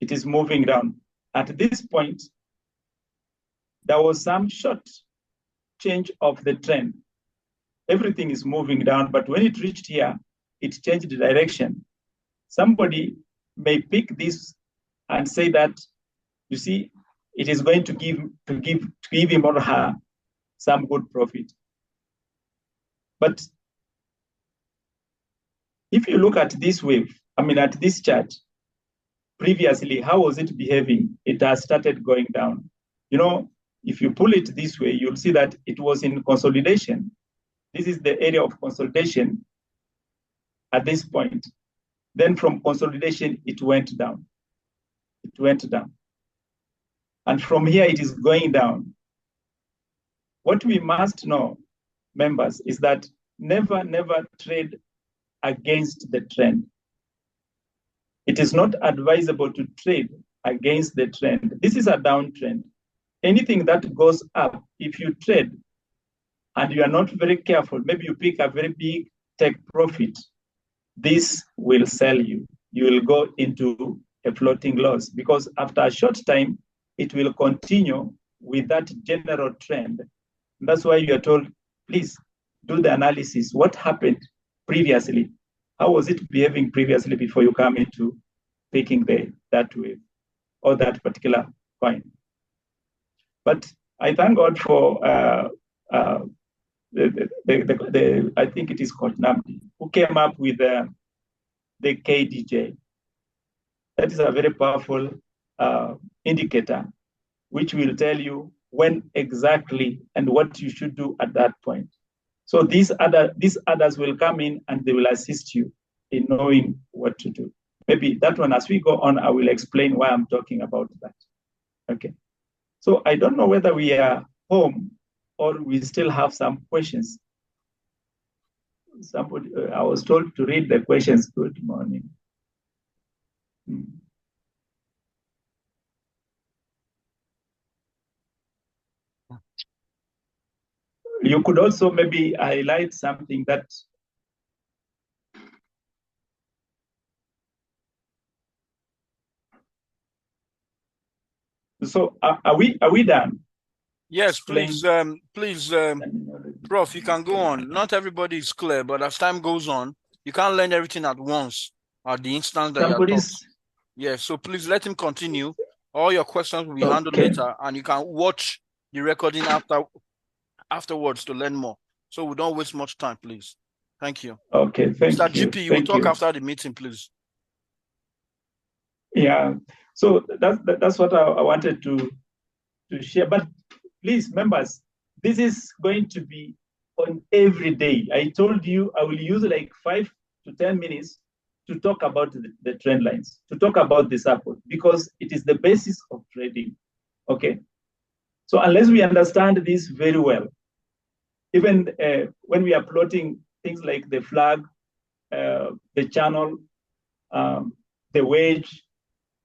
It is moving down. At this point, there was some short change of the trend. Everything is moving down, but when it reached here, it changed the direction. Somebody may pick this and say that, you see, it is going to give him or her some good profit. But if you look at this wave, at this chart, previously, how was it behaving? It has started going down. If you pull it this way, you'll see that it was in consolidation. This is the area of consolidation at this point. Then from consolidation, it went down. It went down. And from here, it is going down. What we must know, members, is that never trade against the trend. It is not advisable to trade against the trend. This is a downtrend. Anything that goes up, if you trade and you are not very careful, maybe you pick a very big take profit, this will sell you. You will go into a floating loss because after a short time, it will continue with that general trend. And that's why you are told, please do the analysis. What happened previously? How was it behaving previously before you come into picking that wave or that particular coin? But I thank God for I think it is called Namdi, who came up with the KDJ. That is a very powerful indicator, which will tell you when exactly and what you should do at that point. So these others will come in and they will assist you in knowing what to do. Maybe that one, as we go on, I will explain why I'm talking about that. Okay. So I don't know whether we are home or we still have some questions. Somebody, I was told to read the questions. Good morning. You could also maybe highlight something that so are we done? Yes, please, Prof, you can go on. Not everybody is clear, but as time goes on, you can't learn everything at once at the instance that you're taught. Yes, so please let him continue. All your questions will be handled later, and you can watch the recording afterwards to learn more. So we don't waste much time, please. Thank you. Okay, thank you. Mr. GP, you will talk after the meeting, please. Yeah, so that's what I wanted to share. But please, members, this is going to be on every day. I told you I will use like 5 to 10 minutes to talk about the trend lines, to talk about the support, because it is the basis of trading. Okay. So unless we understand this very well, even when we are plotting things like the flag, the channel, the wedge,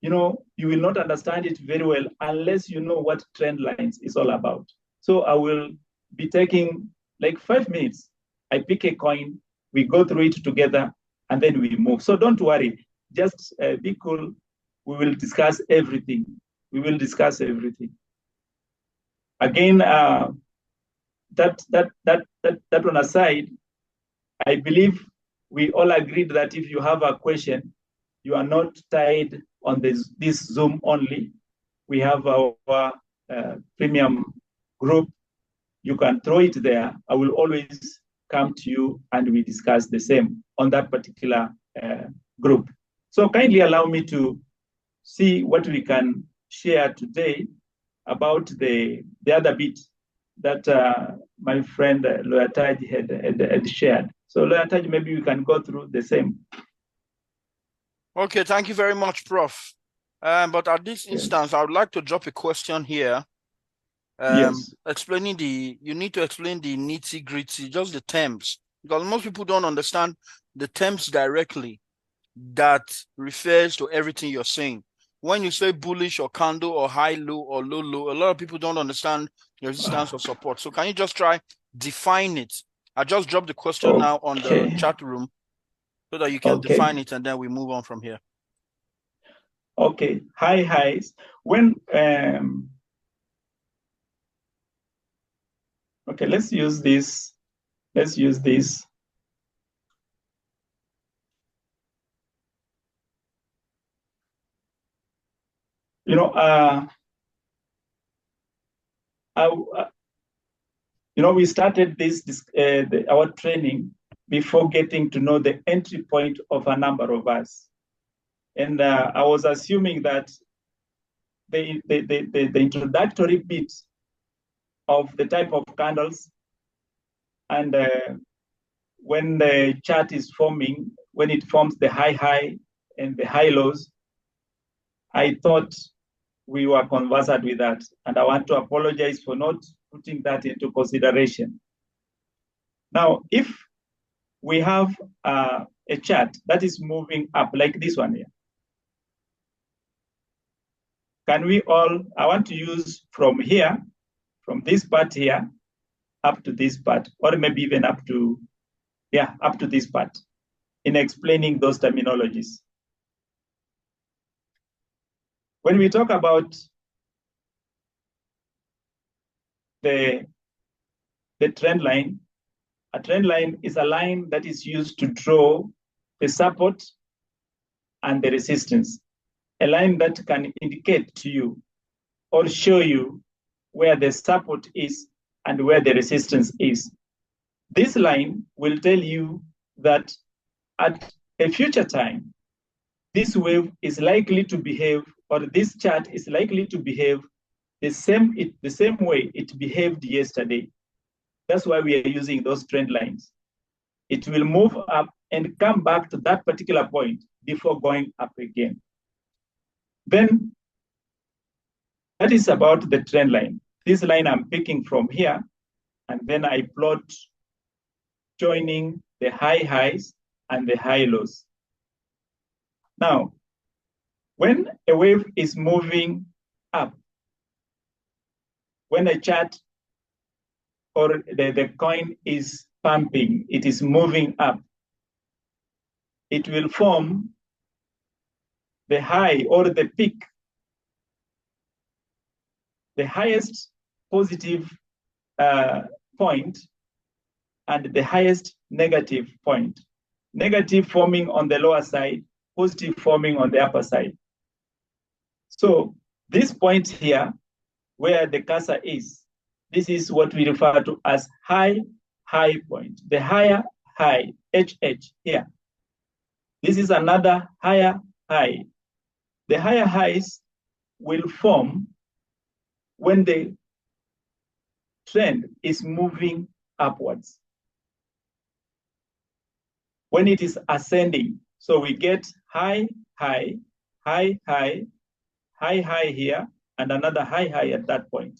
you will not understand it very well unless you know what trend lines is all about. So I will be taking like 5 minutes. I pick a coin, we go through it together, and then we move. So don't worry, just be cool. We will discuss everything. We will discuss everything. Again, that one aside, I believe we all agreed that if you have a question, you are not tied on this Zoom only. We have our premium group. You can throw it there. I will always come to you and we discuss the same on that particular group. So kindly allow me to see what we can share today about the other bit that my friend lawyertaj had shared. So lawyertaj, maybe we can go through the same. Okay, thank you very much, Prof. But at this instance, I would like to drop a question here. Explaining you need to explain the nitty-gritty, just the terms, because most people don't understand the terms directly that refers to everything you're saying. When you say bullish or candle or high low or low low, a lot of people don't understand the resistance or support. So can you just try define it I just dropped the question now on the chat room so that you can define it, and then we move on from here. Okay, high highs. When okay, let's use this. Let's use this. You know, you know, we started our training before getting to know the entry point of a number of us. And I was assuming that the introductory bit of the type of candles and when the chart is forming, when it forms the high and the high lows, I thought we were conversant with that. And I want to apologize for not putting that into consideration. Now, if we have a chart that is moving up like this one here, can we all, I want to use from here, from this part here, up to this part, or maybe even up to, yeah, up to this part, in explaining those terminologies. When we talk about the trend line, a trend line is a line that is used to draw the support and the resistance. A line that can indicate to you or show you where the support is and where the resistance is. This line will tell you that at a future time, this wave is likely to behave, or this chart is likely to behave the same way it behaved yesterday. That's why we are using those trend lines. It will move up and come back to that particular point before going up again. Then that is about the trend line. This line I'm picking from here, and then I plot joining the high highs and the high lows. Now, when a wave is moving up, when a chart or the coin is pumping, it is moving up, it will form the high or the peak, the highest positive point and the highest negative point. Negative forming on the lower side, positive forming on the upper side. So this point here, where the cursor is, this is what we refer to as high point. The higher high, HH here. This is another higher high. The higher highs will form when the trend is moving upwards. When it is ascending, so we get high here, and another high at that point.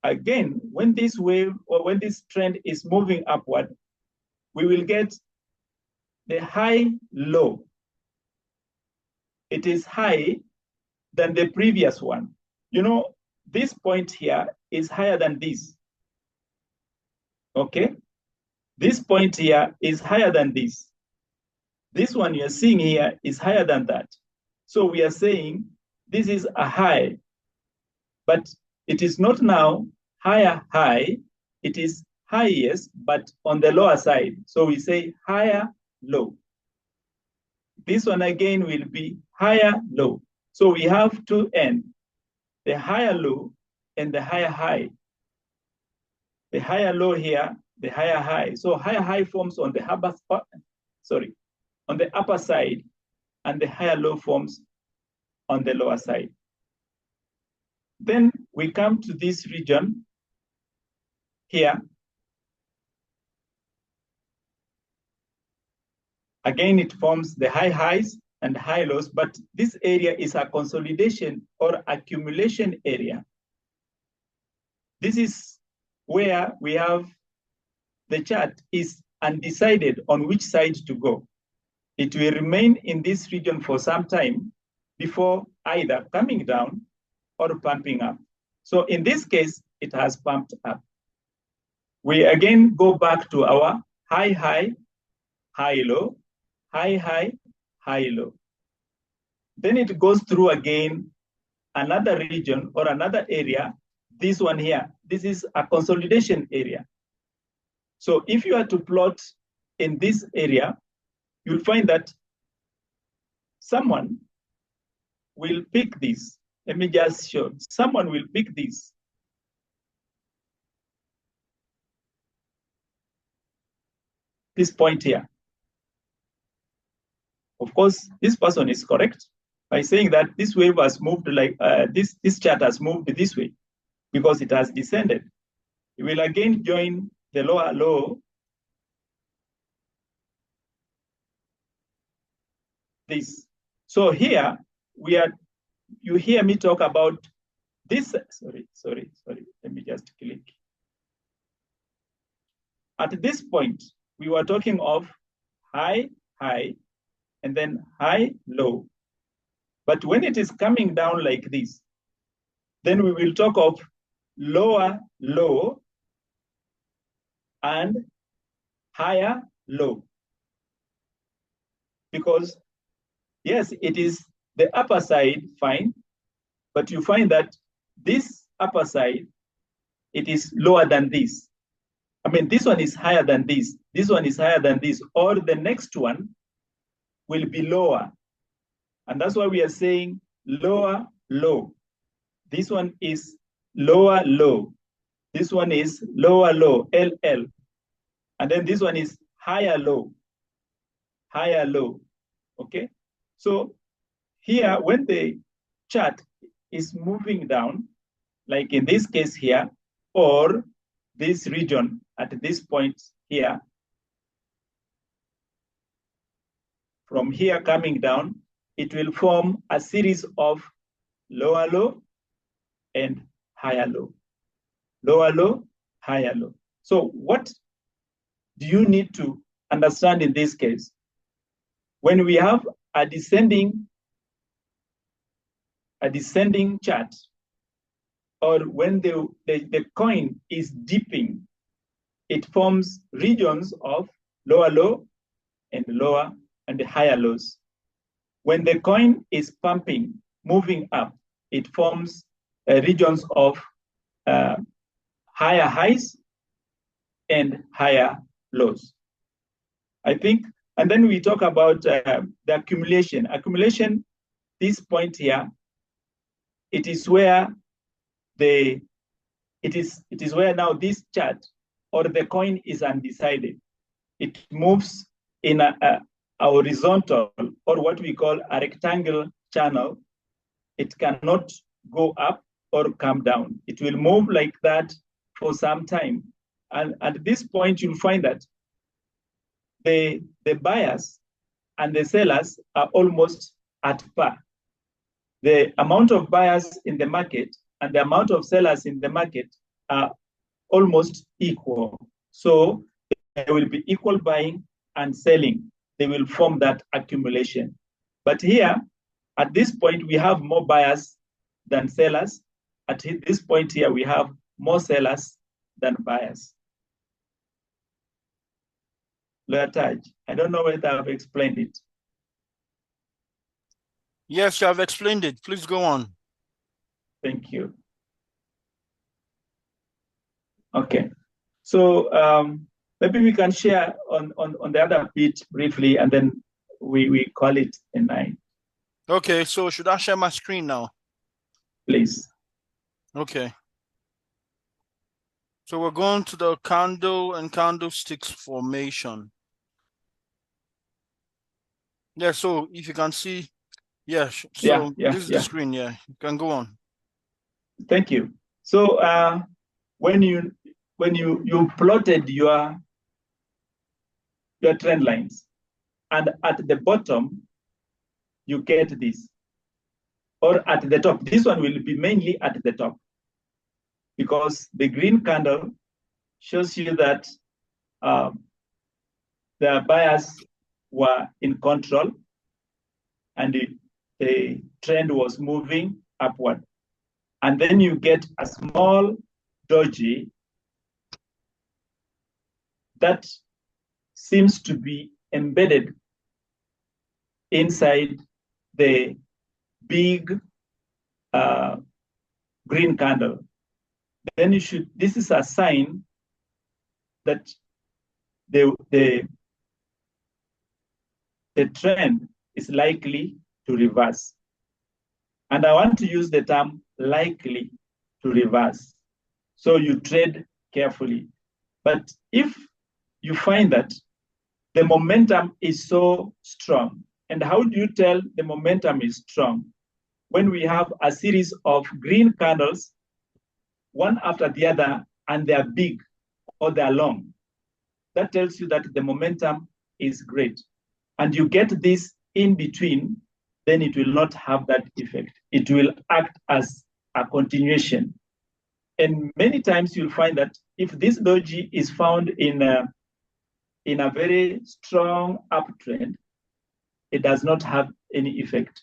Again, when this wave or when this trend is moving upward, we will get the high low. It is high than the previous one. You know, this point here is higher than this. Okay? This point here is higher than this. This one you're seeing here is higher than that. So we are saying this is a high, but it is not now higher high, it is highest, but on the lower side. So we say higher low. This one again will be higher low. So we have two ends, the higher low and the higher high. The higher low here, the higher high. So higher high forms on the on the upper side, and the higher low forms on the lower side. Then we come to this region here. Again, it forms the high highs and high lows, but this area is a consolidation or accumulation area. This is where we have the chart is undecided on which side to go. It will remain in this region for some time before either coming down or pumping up. So in this case, it has pumped up. we again go back to our high, high, high, low, high, high, high, low. Then it goes through again another region or another area. This one here, this is a consolidation area. So if you are to plot in this area, you'll find that someone will pick this. Let me just show. Someone will pick this. This point here. Of course, this person is correct by saying that this wave has moved like this chart has moved this way because it has descended. It will again join the lower low. This. So here we are, you hear me talk about this. Sorry. Let me just click. At this point, we were talking of high, high, and then high, low. But when it is coming down like this, then we will talk of lower, low, and higher, low. Because yes, it is the upper side, fine, but you find that this upper side, it is lower than this. I mean, this one is higher than this. This one is higher than this, or the next one will be lower. And that's why we are saying lower, low. This one is lower, low. This one is lower, low, LL. And then this one is higher, low, okay? So here, when the chart is moving down, like in this case here, or this region at this point here, from here coming down, it will form a series of lower low and higher low. Lower low, higher low. So what do you need to understand in this case? When we have a descending chart, or when the coin is dipping, it forms regions of lower low and lower and higher lows. When the coin is pumping, moving up, it forms regions of higher highs and higher lows. I think, and then we talk about the accumulation. Accumulation, this point here, it is where it is where now this chart or the coin is undecided. It moves in a horizontal, or what we call a rectangle channel. It cannot go up or come down. It will move like that for some time. And at this point, you'll find that the buyers and the sellers are almost at par. The amount of buyers in the market and the amount of sellers in the market are almost equal. So there will be equal buying and selling. They will form that accumulation. But here, at this point, we have more buyers than sellers. At this point here, we have more sellers than buyers. lawyertaj, I don't know whether I've explained it. Yes, you have explained it. Please go on. Thank you. Okay. So maybe we can share on the other bit briefly, and then we call it a night. Okay, so should I share my screen now? Please. Okay. So we're going to the candle and candlesticks formation. Yeah, so if you can see, yeah, so this is the screen, yeah, you can go on. Thank you. So when you plotted your trend lines, and at the bottom, you get this, or at the top. This one will be mainly at the top, because the green candle shows you that the buyers were in control and the trend was moving upward. And then you get a small doji that seems to be embedded inside the big green candle, then this is a sign that the trend is likely to reverse. And I want to use the term likely to reverse. So you trade carefully. But if you find that the momentum is so strong, and how do you tell the momentum is strong? When we have a series of green candles, one after the other, and they're big or they're long, that tells you that the momentum is great. And you get this in between, then it will not have that effect. It will act as a continuation. And many times you'll find that if this doji is found in a very strong uptrend, it does not have any effect.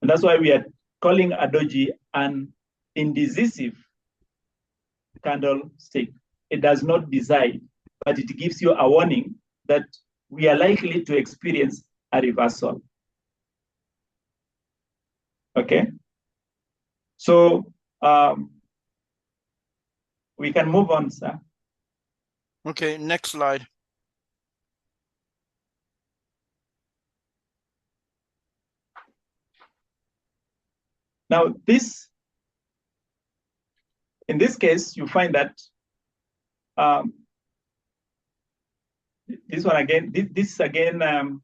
And that's why we are calling a doji an indecisive candlestick. It does not decide, but it gives you a warning that we are likely to experience a reversal. Okay, so we can move on, sir. Okay, next slide. Now, in this case, you find that this one again, this again,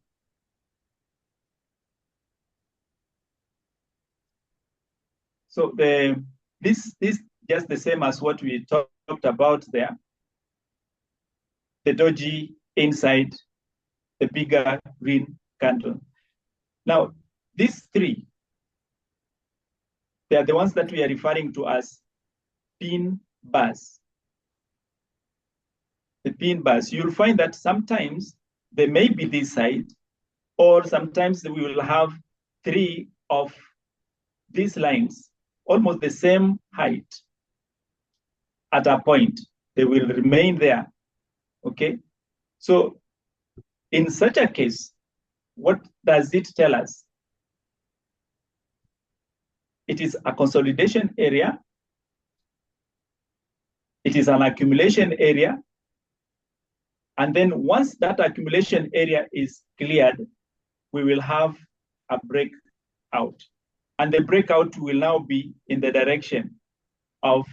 so this just the same as what we talked about there. The doji inside the bigger green candle. Now, these three, they are the ones that we are referring to as pin bars. The pin bars. You'll find that sometimes they may be this side, or sometimes we will have three of these lines, almost the same height at a point. They will remain there, okay? So in such a case, what does it tell us? It is a consolidation area. It is an accumulation area. And then once that accumulation area is cleared, we will have a breakout. And the breakout will now be in the direction of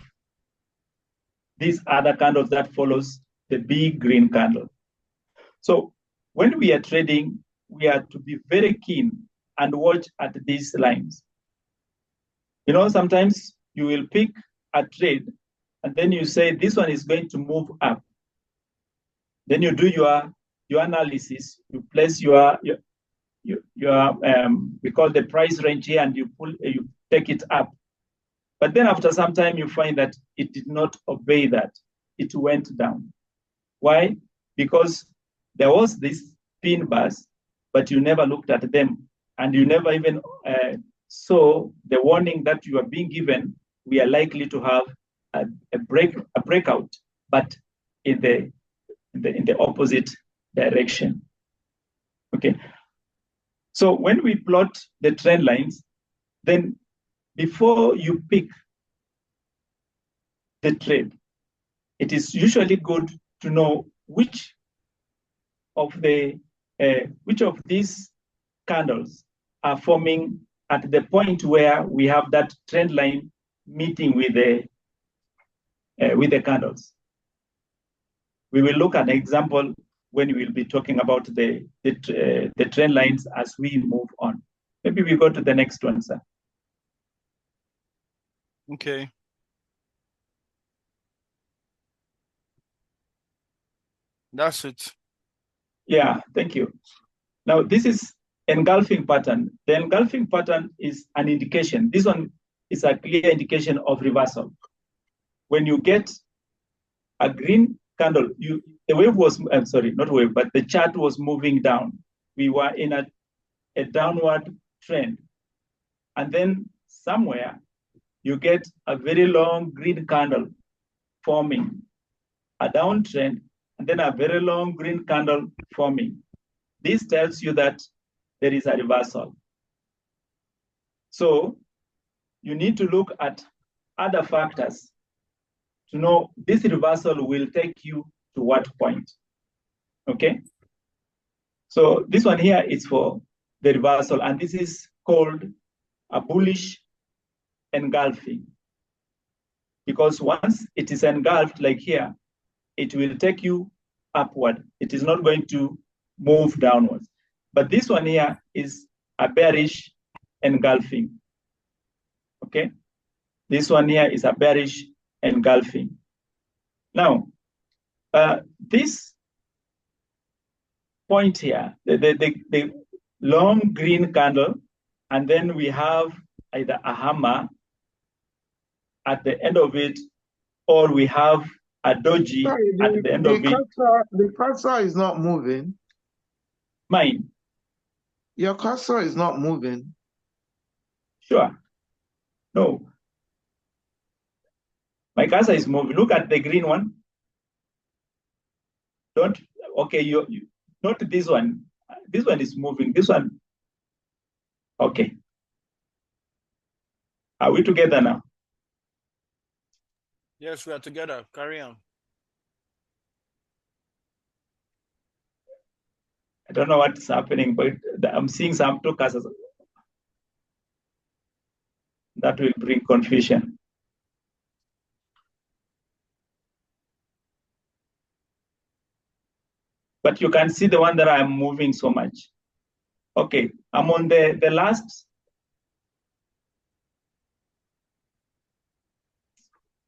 these other candles that follows the big green candle. So when we are trading, we are to be very keen and watch at these lines. You know, sometimes you will pick a trade and then you say, this one is going to move up. Then you do your analysis, you place your we call the price range here, and you take it up. But then after some time, you find that it did not obey that. It went down. Why? Because there was this pin bars, but you never looked at them, and you never even saw the warning that you are being given. We are likely to have a breakout, but in the opposite direction. Okay. So when we plot the trend lines, then before you pick the trade, it is usually good to know which of these candles are forming at the point where we have that trend line meeting with the candles. We will look at an example when we will be talking about the trend lines as we move on. Maybe we go to the next one, sir. Okay. That's it. Yeah, thank you. Now, this is engulfing pattern. The engulfing pattern is an indication. This one is a clear indication of reversal. When you get a green candle, the wave was, I'm sorry, not wave, but the chart was moving down. We were in a downward trend. And then somewhere you get a very long green candle forming a downtrend, and then a very long green candle forming. This tells you that there is a reversal. So you need to look at other factors to know this reversal will take you to what point, okay? So this one here is for the reversal, and this is called a bullish engulfing. Because once it is engulfed like here, it will take you upward. It is not going to move downwards. But this one here is a bearish engulfing, okay? This one here is a bearish engulfing. Now, this point here, the long green candle, and then we have either a hammer at the end of it, or we have a doji at the end of it. The cursor is not moving. Mine. Your cursor is not moving. Sure. No. My cursor is moving. Look at the green one. Don't, okay, you not this one. This one is moving. This one, okay. Are we together now? Yes, we are together. Carry on. I don't know what's happening, but I'm seeing some two cursors. That will bring confusion. But you can see the one that I'm moving so much. Okay, I'm on the last.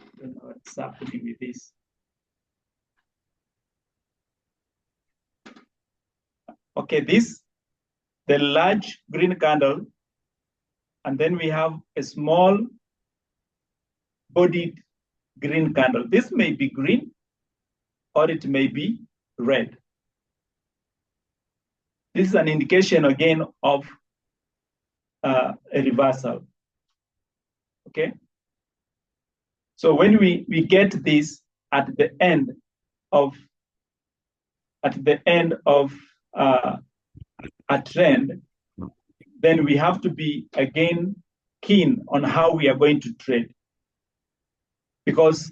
I don't know what's happening with this. Okay, the large green candle, and then we have a small bodied green candle. This may be green, or it may be red. This is an indication again of a reversal, okay? So when we get this at the end of a trend, then we have to be again keen on how we are going to trade. Because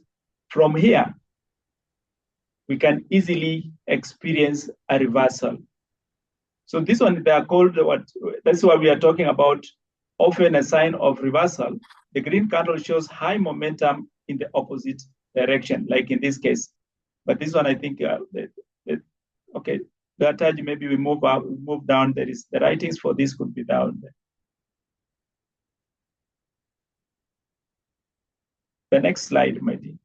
from here, we can easily experience a reversal. So this one, they are called what? That's why we are talking about often a sign of reversal. The green candle shows high momentum in the opposite direction, like in this case. But this one, I think, okay, lawyertaj, maybe we move down. There is the writings for this could be down there. The next slide, my dear.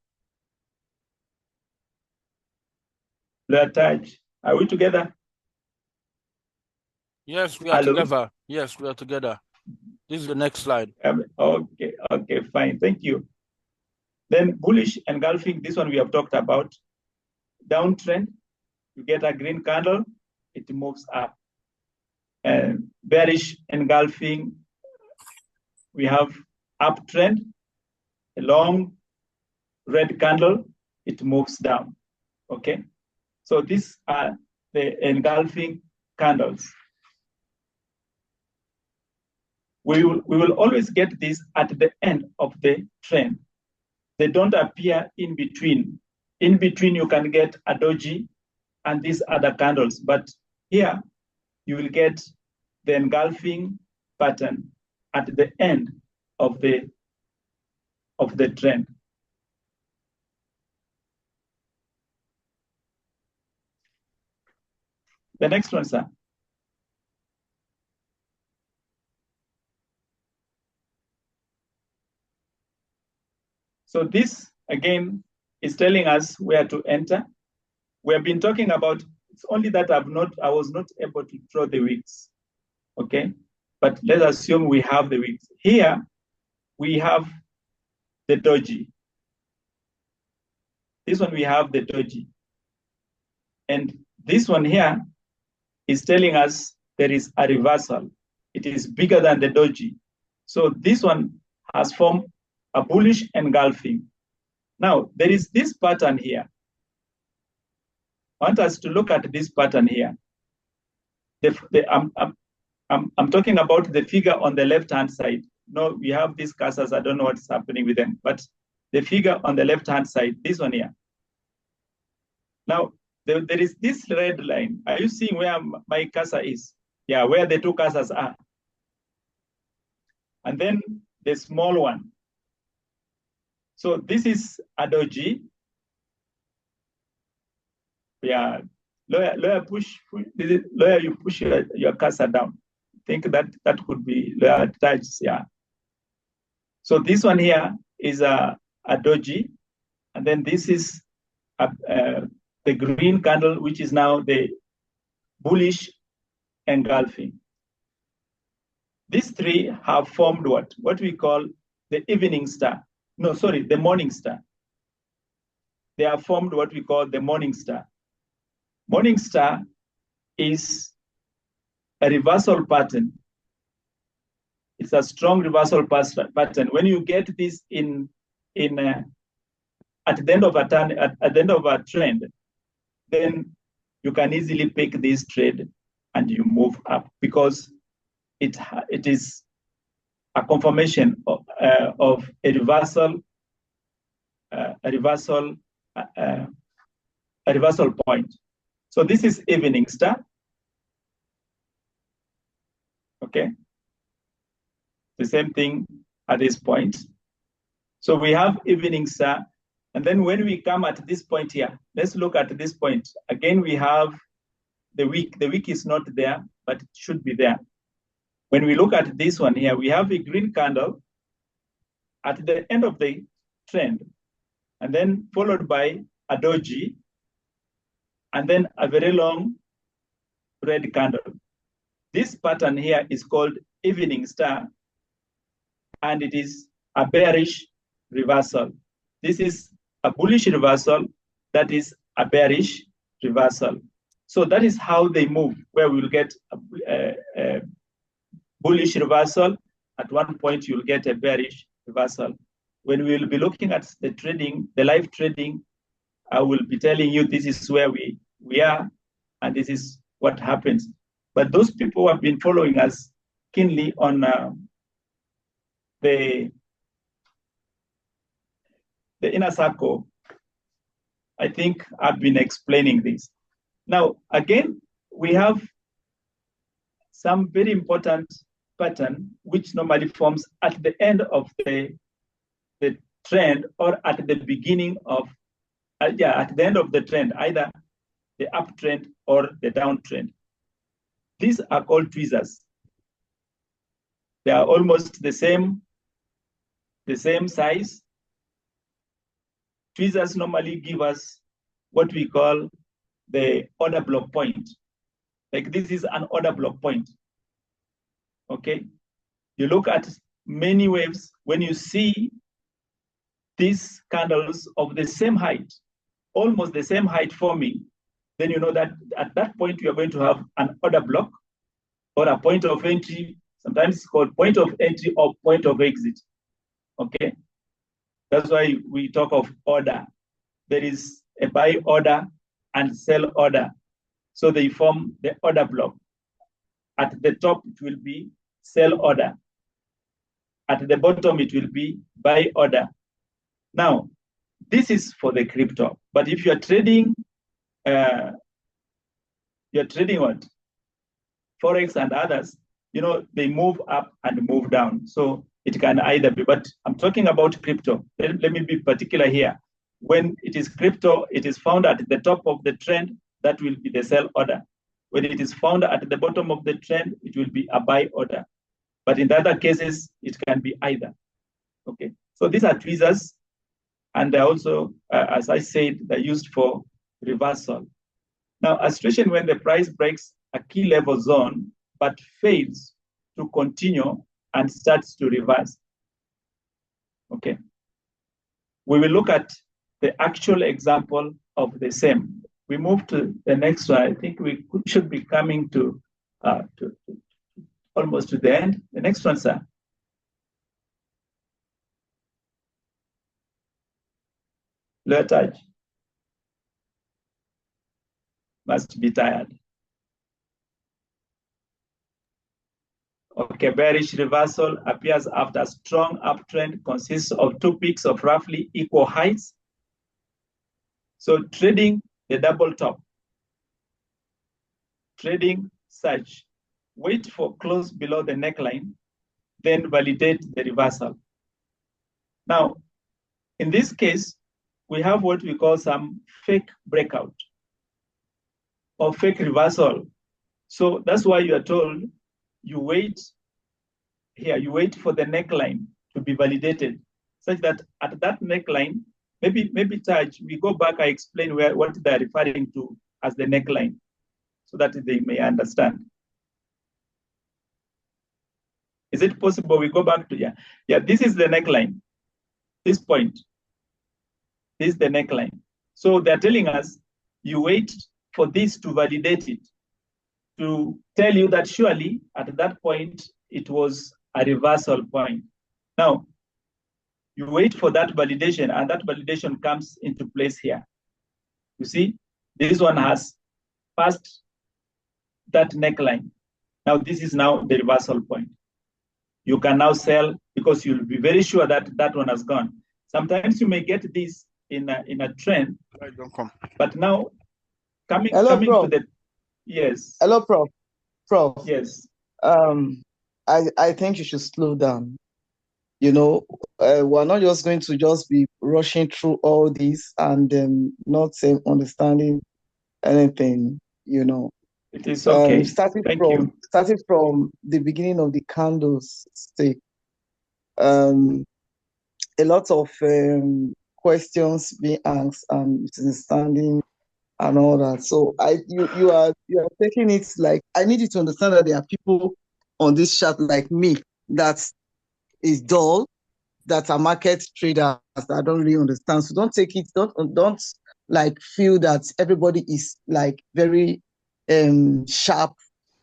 Lawyertaj, are we together? Yes, we are together. Yes, we are together. This is the next slide. Okay, fine. Thank you. Then bullish engulfing, this one we have talked about. Downtrend, you get a green candle, it moves up. And bearish engulfing, we have uptrend, a long red candle, it moves down. Okay, so these are the engulfing candles. We will always get this at the end of the trend. They don't appear in between. In between, you can get a doji and these other candles, but here you will get the engulfing pattern at the end of the trend. The next one, sir. So this, again, is telling us where to enter. We have been talking about, it's only that I was not able to draw the wicks, okay? But let's assume we have the wicks. Here, we have the doji. This one, we have the doji. And this one here is telling us there is a reversal. It is bigger than the doji. So this one has formed a bullish engulfing. Now, there is this pattern here. I want us to look at this pattern here. I'm talking about the figure on the left-hand side. No, we have these cursors. I don't know what's happening with them, but the figure on the left-hand side, this one here. Now, there is this red line. Are you seeing where my cursor is? Yeah, where the two cursors are. And then the small one. So this is a doji. Yeah, lawyer you push your cursor down. I think that could be lawyertaj, yeah. So this one here is a doji, and then this is the green candle, which is now the bullish engulfing. These three have formed what we call the evening star. No, sorry, the morning star. They have formed what we call the morning star. Morning star is a reversal pattern. It's a strong reversal pattern. When you get this at the end of a turn, at the end of a trend, then you can easily pick this trade and you move up because it is a confirmation of a reversal point. So this is evening star. Okay. The same thing at this point. So we have evening star. And then when we come at this point here, let's look at this point. Again, we have the wick. The wick is not there, but it should be there. When we look at this one here, we have a green candle at the end of the trend, and then followed by a doji, and then a very long red candle. This pattern here is called evening star, and it is a bearish reversal. This is a bullish reversal, that is a bearish reversal. So that is how they move, where we will get a bullish reversal. At one point, you'll get a bearish reversal. When we will be looking at the trading, the live trading, I will be telling you this is where we are, and this is what happens. But those people who have been following us keenly on the inner circle, I think I've been explaining this. Now, again, we have some very important pattern which normally forms at the end of the trend or at the beginning of, at the end of the trend, either the uptrend or the downtrend. These are called tweezers. They are almost the same size. Tweezers normally give us what we call the order block point. Like this is an order block point. Okay. You look at many waves, when you see these candles of the same height, almost the same height forming, then you know that at that point you are going to have an order block or a point of entry. Sometimes it's called point of entry or point of exit. Okay. That's why we talk of order. There is a buy order and sell order. So they form the order block. At the top, it will be sell order. At the bottom, it will be buy order. Now, this is for the crypto. But if you're trading, what? Forex and others, you know, they move up and move down. So it can either be, but I'm talking about crypto. Let me be particular here. When it is crypto, it is found at the top of the trend, that will be the sell order. When it is found at the bottom of the trend, it will be a buy order. But in the other cases, it can be either. Okay, so these are tweezers, and they're also, as I said, they're used for reversal. Now, a situation when the price breaks a key level zone, but fails to continue and starts to reverse. Okay, we will look at the actual example of the same. We move to the next one. I think we should be coming to almost to the end. The next one, sir. Lawyertaj. must be tired. Okay, bearish reversal appears after a strong uptrend consists of two peaks of roughly equal heights. So trading the double top, trading such, wait for close below the neckline, then validate the reversal. Now, in this case, we have what we call some fake breakout or fake reversal. So that's why you are told you wait here, you wait for the neckline to be validated, such that at that neckline, maybe Taj, we go back, I explain what they're referring to as the neckline, so that they may understand. Is it possible we go back to, yeah, this is the neckline, this point, this is the neckline. So they're telling us, you wait for this to validate it, to tell you that surely at that point, it was a reversal point. Now, you wait for that validation, and that validation comes into place here. You see, this one has passed that neckline. Now, this is now the reversal point. You can now sell because you'll be very sure that that one has gone. Sometimes you may get this in a trend, but now coming to the, yes. Hello, Prof. Prof. Yes. I think you should slow down. You know, we're not just going to just be rushing through all this and not understanding anything, you know. It is okay. Starting from the beginning of the candlestick, a lot of questions being asked and misunderstanding and all that. So you are taking it like, I need you to understand that there are people on this chat like me that is dull, that are market traders that don't really understand. So don't take it, don't like feel that everybody is like very sharp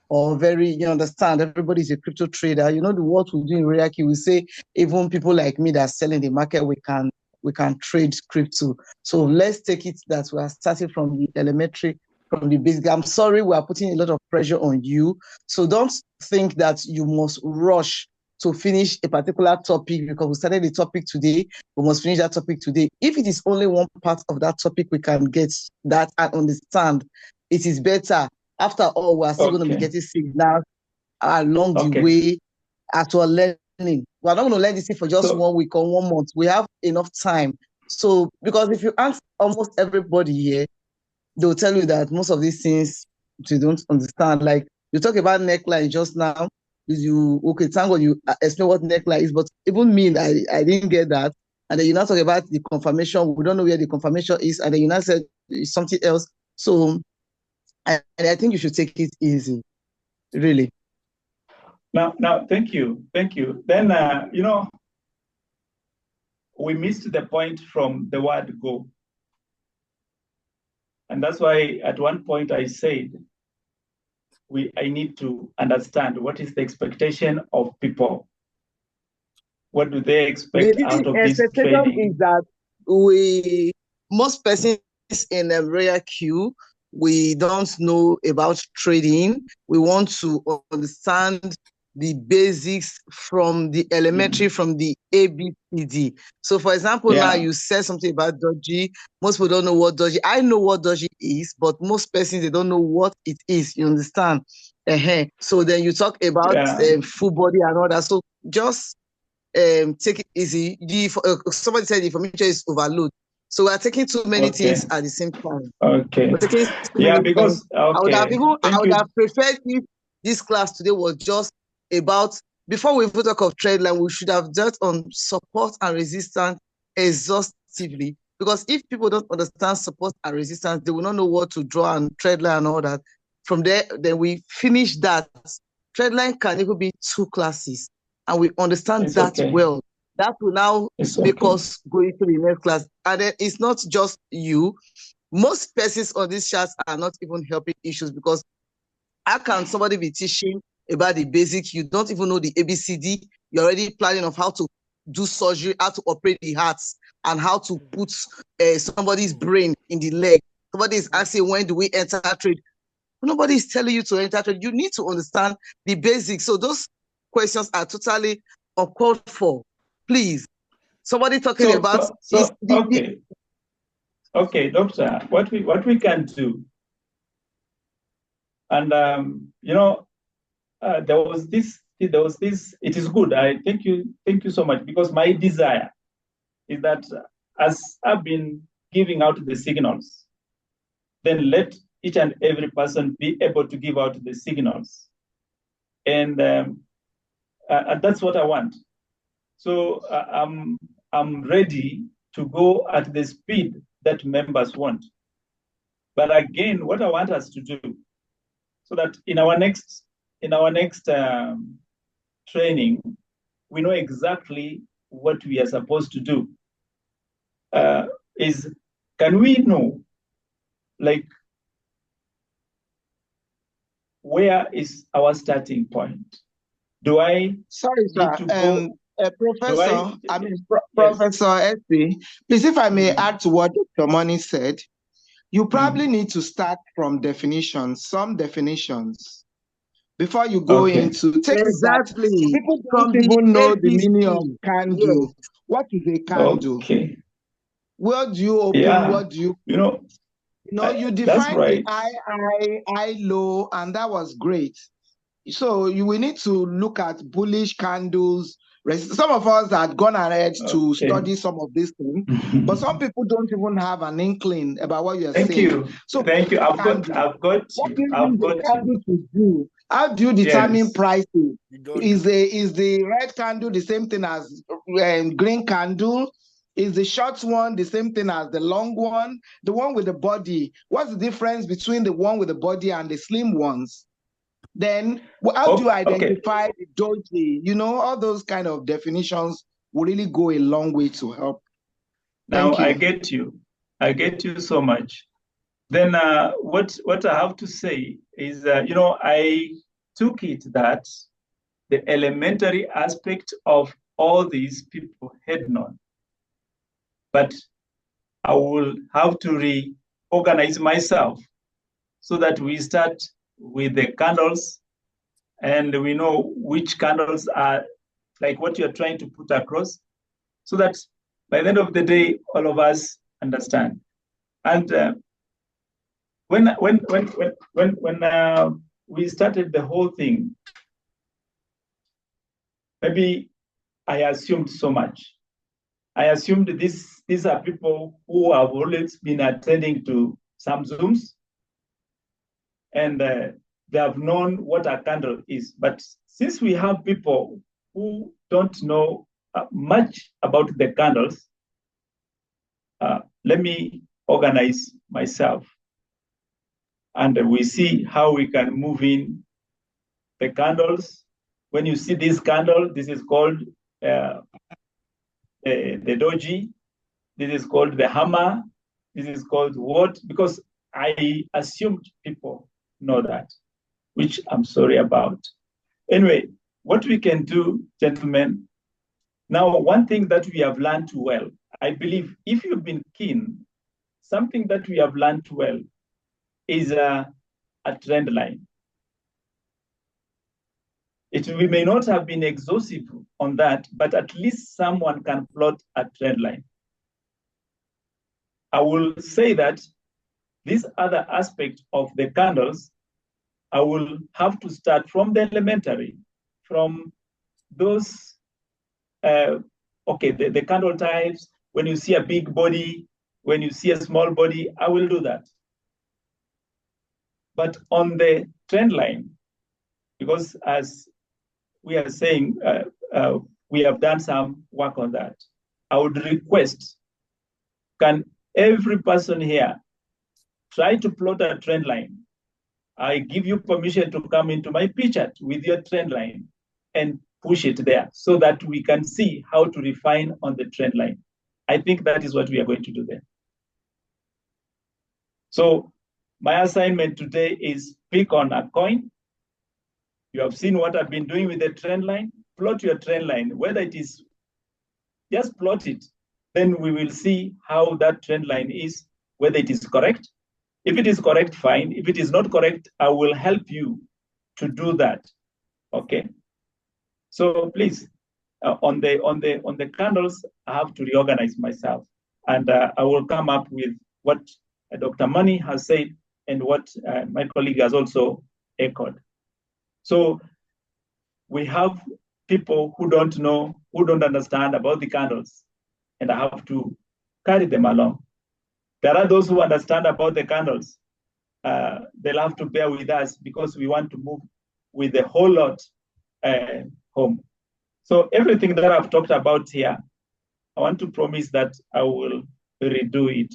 or very, you understand, everybody is a crypto trader. You know, the what we do in Reaki, we say even people like me that are selling the market, we can trade crypto. So let's take it that we are starting from the elementary, from the basic. I'm sorry, we are putting a lot of pressure on you. So don't think that you must rush to finish a particular topic because we started the topic today. We must finish that topic today. If it is only one part of that topic, we can get that and understand. It is better. After all, we are still going to be getting signals along the way as we're learning. We're not going to learn this thing for just 1 week or 1 month. We have enough time. So, because if you ask almost everybody here, they'll tell you that most of these things you don't understand. Like you talk about neckline just now. Thank God you explain what neckline is, but even me, I didn't get that. And then you now talk about the confirmation. We don't know where the confirmation is, and then you now said it's something else. So, and I think you should take it easy, really. Now, thank you. Then, we missed the point from the word go. And that's why at one point I said, I need to understand what is the expectation of people. What do they expect out of this trading? Is that most persons in a rare queue, we don't know about trading. We want to understand the basics from the elementary, from the ABCD. So for example, now you said something about Doji. Most people don't know what Doji. I know what Doji is, but most persons, they don't know what it is. You understand? So then you talk about full body and all that. So just take it easy. Somebody said the information is overload. So we are taking too many things at the same time. Okay. Because I would have preferred if this class today was just about, before we even talk of trend line, we should have dealt on support and resistance exhaustively. Because if people don't understand support and resistance, they will not know what to draw and trend line and all that. From there, then we finish that. Trend line can even be 2 classes, and we understand well. That will now make us go into the next class. And then it's not just you. Most persons on these charts are not even helping issues, because how can somebody be teaching about the basics? You don't even know the ABCD. You're already planning of how to do surgery, how to operate the hearts, and how to put somebody's brain in the leg. Somebody is asking, when do we enter trade? Nobody is telling you to enter trade. You need to understand the basics. So those questions are totally uncalled for. Please. Somebody talking about okay. Okay, doctor, what we can do, and there was this. It is good. I thank you so much, because my desire is that as I've been giving out the signals, then let each and every person be able to give out the signals, and that's what I want. So I'm ready to go at the speed that members want. But again, what I want us to do, so that in our next training, we know exactly what we are supposed to do. Is, can we know, like, where is our starting point? Do I Sorry, sir. need to go? Professor, Yes. Professor Essy, please, if I may add to what Dr. Money said, you probably need to start from definitions, some definitions, before you go into things that Exactly. people From don't the even know the ABC. meaning of can do. Yes. What is a can do? Okay. Where do you open? Yeah. What do you? You defined the high, low, and that was great. So you will need to look at bullish candles. Some of us had gone ahead to study some of these things, but some people don't even have an inkling about what you're saying. Thank you. So thank you. I've got what do you use the candle to do? How do you determine prices? Is the red candle the same thing as green candle? Is the short one the same thing as the long one? The one with the body, what's the difference between the one with the body and the slim ones? Then how do you identify the doji? All those kind of definitions will really go a long way to help. Now I get you. I get you so much. Then what I have to say is, I took it that the elementary aspect of all these people had none. But I will have to reorganize myself so that we start with the candles, and we know which candles are like what you're trying to put across, so that by the end of the day, all of us understand. And when we started the whole thing, maybe I assumed so much. I assumed these are people who have always been attending to some Zooms, and they have known what a candle is. But since we have people who don't know much about the candles, let me organize myself, and we see how we can move in the candles. When you see this candle, this is called the doji. This is called the hammer. This is called what? Because I assumed people know that, which I'm sorry about. Anyway, what we can do, gentlemen, now one thing that we have learned well, I believe if you've been keen, something that we have learned well is a trend line. We may not have been exhaustive on that, but at least someone can plot a trend line. I will say that this other aspect of the candles, I will have to start from the elementary, from those, the candle types. When you see a big body, when you see a small body, I will do that. But on the trend line, because as we are saying, we have done some work on that, I would request, can every person here try to plot a trend line? I give you permission to come into my picture with your trend line and push it there so that we can see how to refine on the trend line. I think that is what we are going to do there. So my assignment today is pick on a coin. You have seen what I've been doing with the trend line. Plot your trend line, whether it is, just plot it. Then we will see how that trend line is, whether it is correct If it is correct, fine. If it is not correct, I will help you to do that. Okay. So please, on the candles, I have to reorganize myself, and I will come up with what Dr. Money has said and what my colleague has also echoed. So we have people who don't know, who don't understand about the candles, and I have to carry them along. There are those who understand about the candles. They'll have to bear with us because we want to move with the whole lot home. So everything that I've talked about here, I want to promise that I will redo it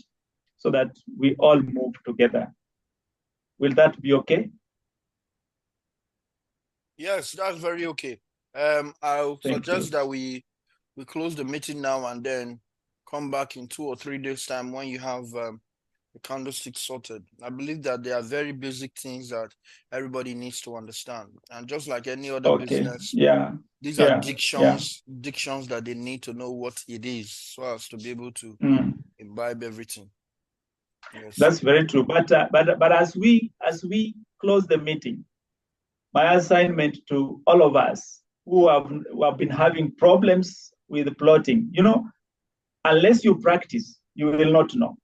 so that we all move together. Will that be okay? Yes, that's very okay. I'll suggest that we close the meeting now and then come back in 2 or 3 days' time when you have the candlestick sorted. I believe that there are very basic things that everybody needs to understand. And just like any other business, these are dictions that they need to know what it is so as to be able to imbibe everything. Yes. That's very true. But as we close the meeting, my assignment to all of us who have been having problems with plotting, unless you practice, you will not know.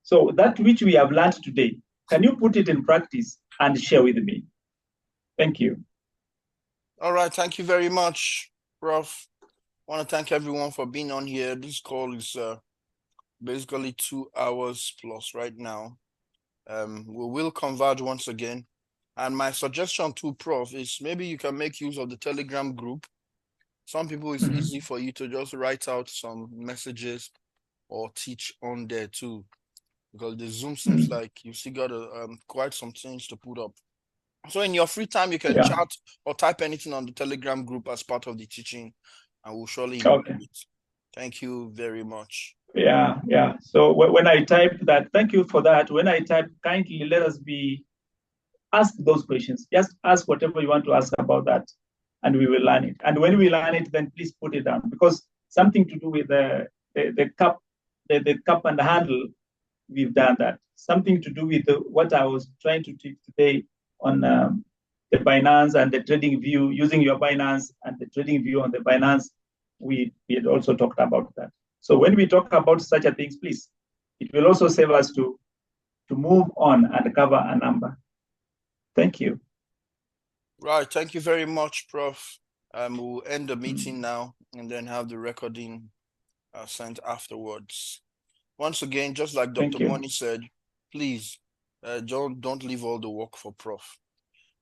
So that which we have learned today, can you put it in practice and share with me? Thank you. All right. Thank you very much, Prof. I want to thank everyone for being on here. This call is basically 2 hours plus right now. We will converge once again. And my suggestion to Prof is maybe you can make use of the Telegram group. Some people, it's easy for you to just write out some messages or teach on there too, because the Zoom seems like you still got quite some things to put up. So in your free time, you can chat or type anything on the Telegram group as part of the teaching, and we'll surely include it. Thank you very much. Yeah. So when I type that, thank you for that. When I type, kindly let us ask those questions. Just ask whatever you want to ask about that, and we will learn it. And when we learn it, then please put it down, because something to do with the cup, the cup and the handle, we've done that. Something to do with what I was trying to teach today on the Binance and the trading view, using your Binance and the trading view on the Binance, we had also talked about that. So when we talk about such a things, please, it will also save us to move on and cover a number. Thank you. Right. Thank you very much, Prof. We'll end the meeting now and then have the recording sent afterwards. Once again, just like Dr. Money said, please don't leave all the work for Prof.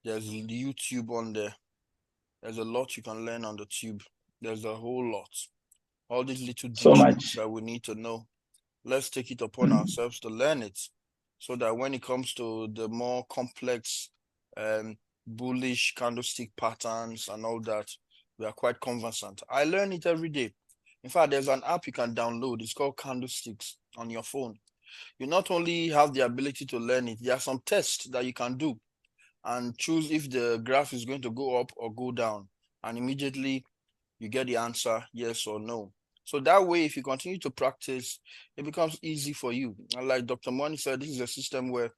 There's YouTube on there. There's a lot you can learn on the tube. There's a whole lot. All these little details that we need to know. Let's take it upon ourselves to learn it, so that when it comes to the more complex bullish candlestick patterns and all that, we are quite conversant. I learn it every day. In fact, there's an app you can download. It's called Candlesticks on your phone. You not only have the ability to learn it, there are some tests that you can do and choose if the graph is going to go up or go down. And immediately you get the answer, yes or no. So that way, if you continue to practice, it becomes easy for you. And like Dr. Money said, this is a system where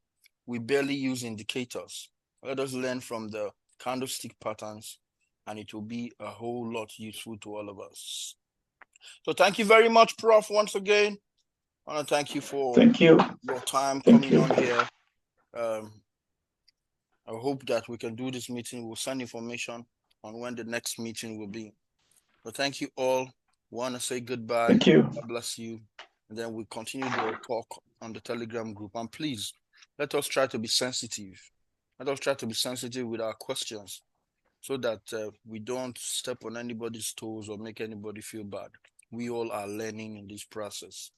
we barely use indicators. Let us learn from the candlestick patterns, and it will be a whole lot useful to all of us. So thank you very much, Prof, once again. I want to thank you for your time coming on here. I hope that we can do this meeting. We'll send information on when the next meeting will be. So thank you all. Want to say goodbye. Thank you. God bless you. And then we continue the talk on the Telegram group. And please, let us try to be sensitive. Let us try to be sensitive with our questions, so that we don't step on anybody's toes or make anybody feel bad. We all are learning in this process.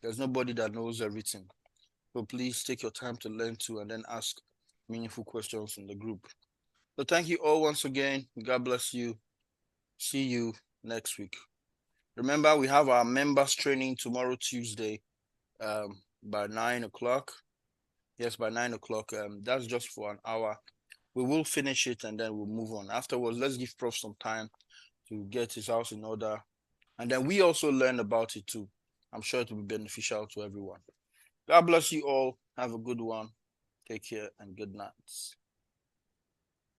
There's nobody that knows everything. So please take your time to learn too, and then ask meaningful questions in the group. So thank you all once again. God bless you. See you next week. Remember, we have our members training tomorrow, Tuesday, by 9 o'clock. Yes, by 9 o'clock. That's just for an hour. We will finish it and then we'll move on. Afterwards, let's give Prof some time to get his house in order. And then we also learn about it too. I'm sure it will be beneficial to everyone. God bless you all. Have a good one. Take care and good night.